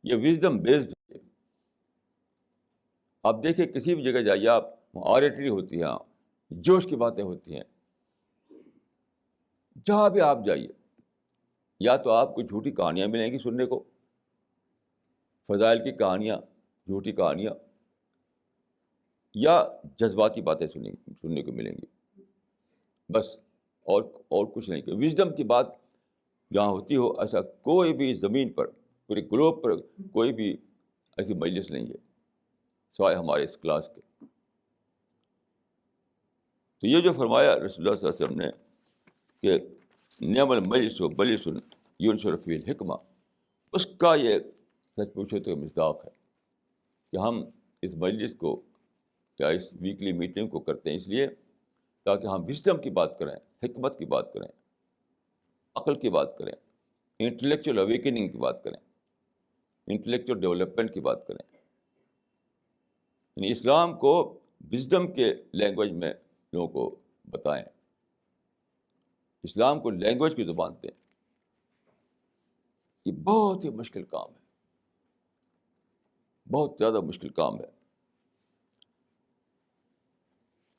یہ وژڈم بیسڈ ہے. آپ دیکھیں کسی بھی جگہ جائیے آپ, آریٹری ہوتی ہے, جوش کی باتیں ہوتی ہیں. جہاں بھی آپ جائیے, یا تو آپ کو جھوٹی کہانیاں ملیں گی سننے کو, فضائل کی کہانیاں, جھوٹی کہانیاں, یا جذباتی باتیں سننے کو ملیں گی, بس. اور کچھ نہیں. کہ وژڈم کی بات جہاں ہوتی ہو, ایسا کوئی بھی زمین پر, پورے گلوب پر کوئی بھی ایسی مجلس نہیں ہے سوائے ہمارے اس کلاس کے. تو یہ جو فرمایا رسول اللہ صلی اللہ علیہ وسلم نے کہ نعم المجلس مجلس ینشر فیہ الحکمہ، اس کا یہ سچ پوچھو تو مصداق ہے کہ ہم اس مجلس کو یا اس ویکلی میٹنگ کو کرتے ہیں اس لیے تاکہ ہم وزڈم کی بات کریں، حکمت کی بات کریں، عقل کی بات کریں، انٹلیکچوئل اویکننگ کی بات کریں، انٹلیکچوئل ڈیولپمنٹ کی بات کریں، یعنی اسلام کو وزڈم کے لینگویج میں لوگوں کو بتائیں، اسلام کو لینگویج کی زبان دیں. یہ بہت ہی مشکل کام ہے، بہت زیادہ مشکل کام ہے.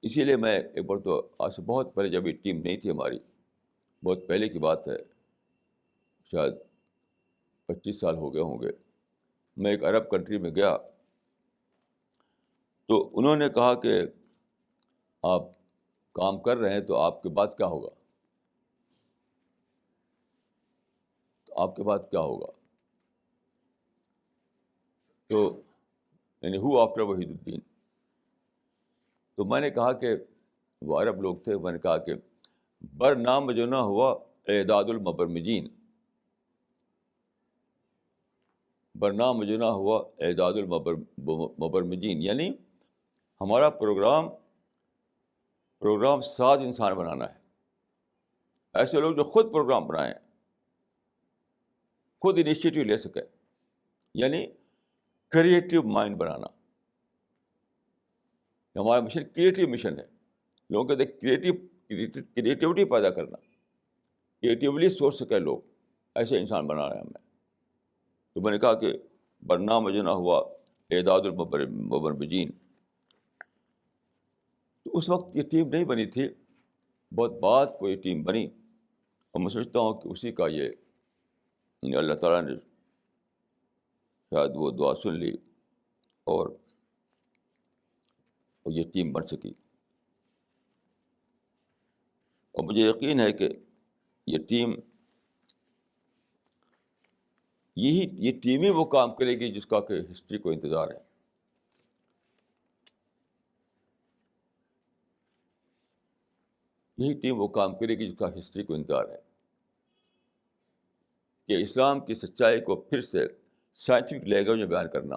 اسی لیے میں ایک بار تو آج سے بہت پہلے، جب یہ ٹیم نہیں تھی ہماری، بہت پہلے کی بات ہے، شاید 25 سال ہو گئے ہوں گے، میں ایک عرب کنٹری میں گیا تو انہوں نے کہا کہ آپ کام کر رہے ہیں تو آپ کے بعد کیا ہوگا، تو آپ کے بعد کیا ہوگا، تو یعنی ہو آفٹر وحید الدین. تو میں نے کہا کہ وہ عرب لوگ تھے، میں نے کہا کہ بر نام جو نہ ہوا اعداد المبرمجین، برنامج جو نہ ہوا اعداد المبرمجین، یعنی ہمارا پروگرام ساز انسان بنانا ہے. ایسے لوگ جو خود پروگرام بنائیں، خود انیشیٹو لے سکیں، یعنی کریٹو مائنڈ بنانا. ہمارا مشن کریٹو مشن ہے، لوگوں کے اندر کریٹیوٹی پیدا کرنا، کریٹیولی سوچ سکے لوگ، ایسے انسان بنانا ہے ہمیں. تو میں نے کہا کہ برنامج جو نہ ہوا اعداد المبرمجین. تو اس وقت یہ ٹیم نہیں بنی تھی، بہت بعد کو یہ ٹیم بنی، اور میں سمجھتا ہوں کہ اسی کا یہ یعنی اللہ تعالیٰ نے شاید وہ دعا سن لی اور یہ ٹیم بن سکی. اور مجھے یقین ہے کہ یہ ٹیم یہ ٹیم ہی وہ کام کرے گی جس کا کہ ہسٹری کو انتظار ہے. یہی ٹیم وہ کام کرے گی جس کا ہسٹری کو انتظار ہے، کہ اسلام کی سچائی کو پھر سے سائنٹیفک لینگویج میں بیان کرنا،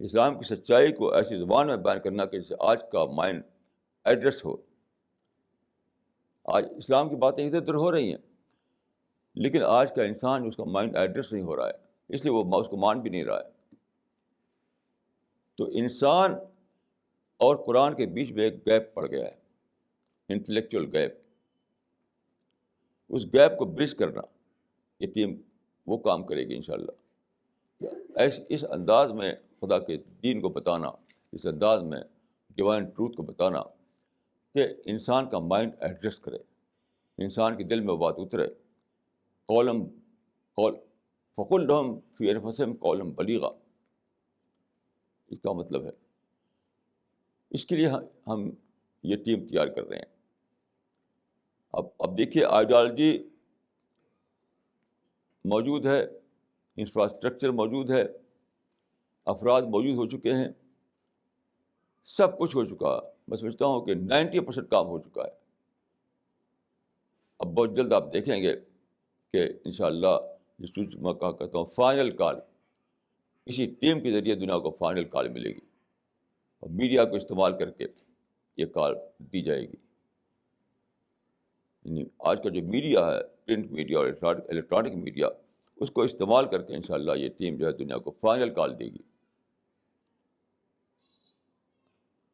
اسلام کی سچائی کو ایسی زبان میں بیان کرنا کہ جسے آج کا مائنڈ ایڈریس ہو. آج اسلام کی باتیں ادھر ادھر ہو رہی ہیں، لیکن آج کا انسان اس کا مائنڈ ایڈریس نہیں ہو رہا ہے، اس لیے وہ اس کو مان بھی نہیں رہا ہے. تو انسان اور قرآن کے بیچ میں ایک گیپ پڑ گیا ہے، انٹلیکچوئل گیپ. اس گیپ کو برج کرنا یہ ٹیم وہ کام کرے گی انشاءاللہ. اس انداز میں خدا کے دین کو بتانا، اس انداز میں ڈیوائن ٹروتھ کو بتانا کہ انسان کا مائنڈ ایڈریس کرے، انسان کے دل میں وہ بات اترے. فقل لهم فی انفسہم قولا بلیغا، اس کا مطلب ہے. اس کے لیے ہم یہ ٹیم تیار کر رہے ہیں. اب دیکھیے، آئیڈیالوجی موجود ہے، انفراسٹرکچر موجود ہے، افراد موجود ہو چکے ہیں، سب کچھ ہو چکا ہے. میں سمجھتا ہوں کہ 90% کام ہو چکا ہے. اب بہت جلد آپ دیکھیں گے کہ انشاءاللہ جس میں کہتا ہوں فائنل کال، اسی ٹیم کے ذریعے دنیا کو فائنل کال ملے گی، اور میڈیا کو استعمال کر کے یہ کال دی جائے گی. یعنی آج کا جو میڈیا ہے، پرنٹ میڈیا اور الیکٹرانک میڈیا، اس کو استعمال کر کے انشاءاللہ یہ ٹیم جو ہے دنیا کو فائنل کال دے گی.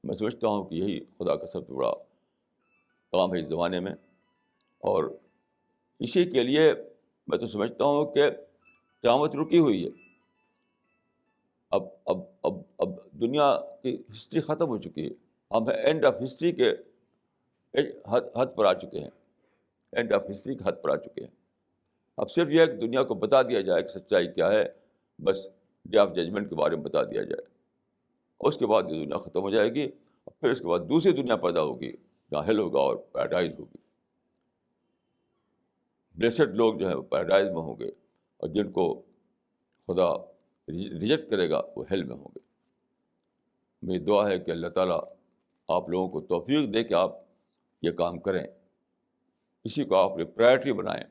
میں سمجھتا ہوں کہ یہی خدا کا سب سے بڑا کام ہے اس زمانے میں. اور اسی کے لیے میں تو سمجھتا ہوں کہ قیامت رکی ہوئی ہے. اب دنیا کی ہسٹری ختم ہو چکی ہے. ہم اینڈ آف ہسٹری کے حد پر آ چکے ہیں، اینڈ آف ہسٹری کے حد پر آ چکے ہیں. اب صرف یہ ہے کہ دنیا کو بتا دیا جائے کہ سچائی کیا ہے، بس ڈے آف ججمنٹ کے بارے میں بتا دیا جائے، اور اس کے بعد یہ دنیا ختم ہو جائے گی. اور پھر اس کے بعد دوسری دنیا پیدا ہوگی جہاں ہیل ہوگا اور پیراڈائز ہوگی. بلیسڈ لوگ جو ہیں وہ پیراڈائز میں ہوں گے، اور جن کو خدا ریجیکٹ کرے گا وہ ہیل میں ہوں گے. میری دعا ہے کہ اللہ تعالیٰ آپ لوگوں کو توفیق دے کہ آپ یہ کام کریں، اسی کو آپ نے پرائرٹی بنائیں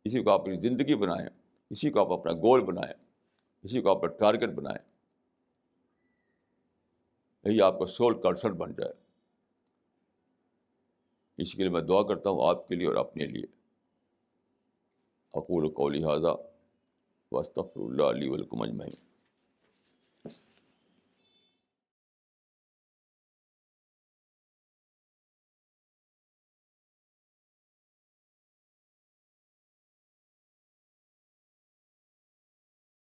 اسی کو آپ اپنی زندگی بنائیں، اسی کو آپ اپنا گول بنائیں، اسی کو اپنا ٹارگٹ بنائیں، یہی آپ کا سول کنسرن بن جائے. اس کے لیے میں دعا کرتا ہوں آپ کے لیے اور اپنے لیے. اقول قولی ھذا واستغفر اللہ لی ولکم اجمعین.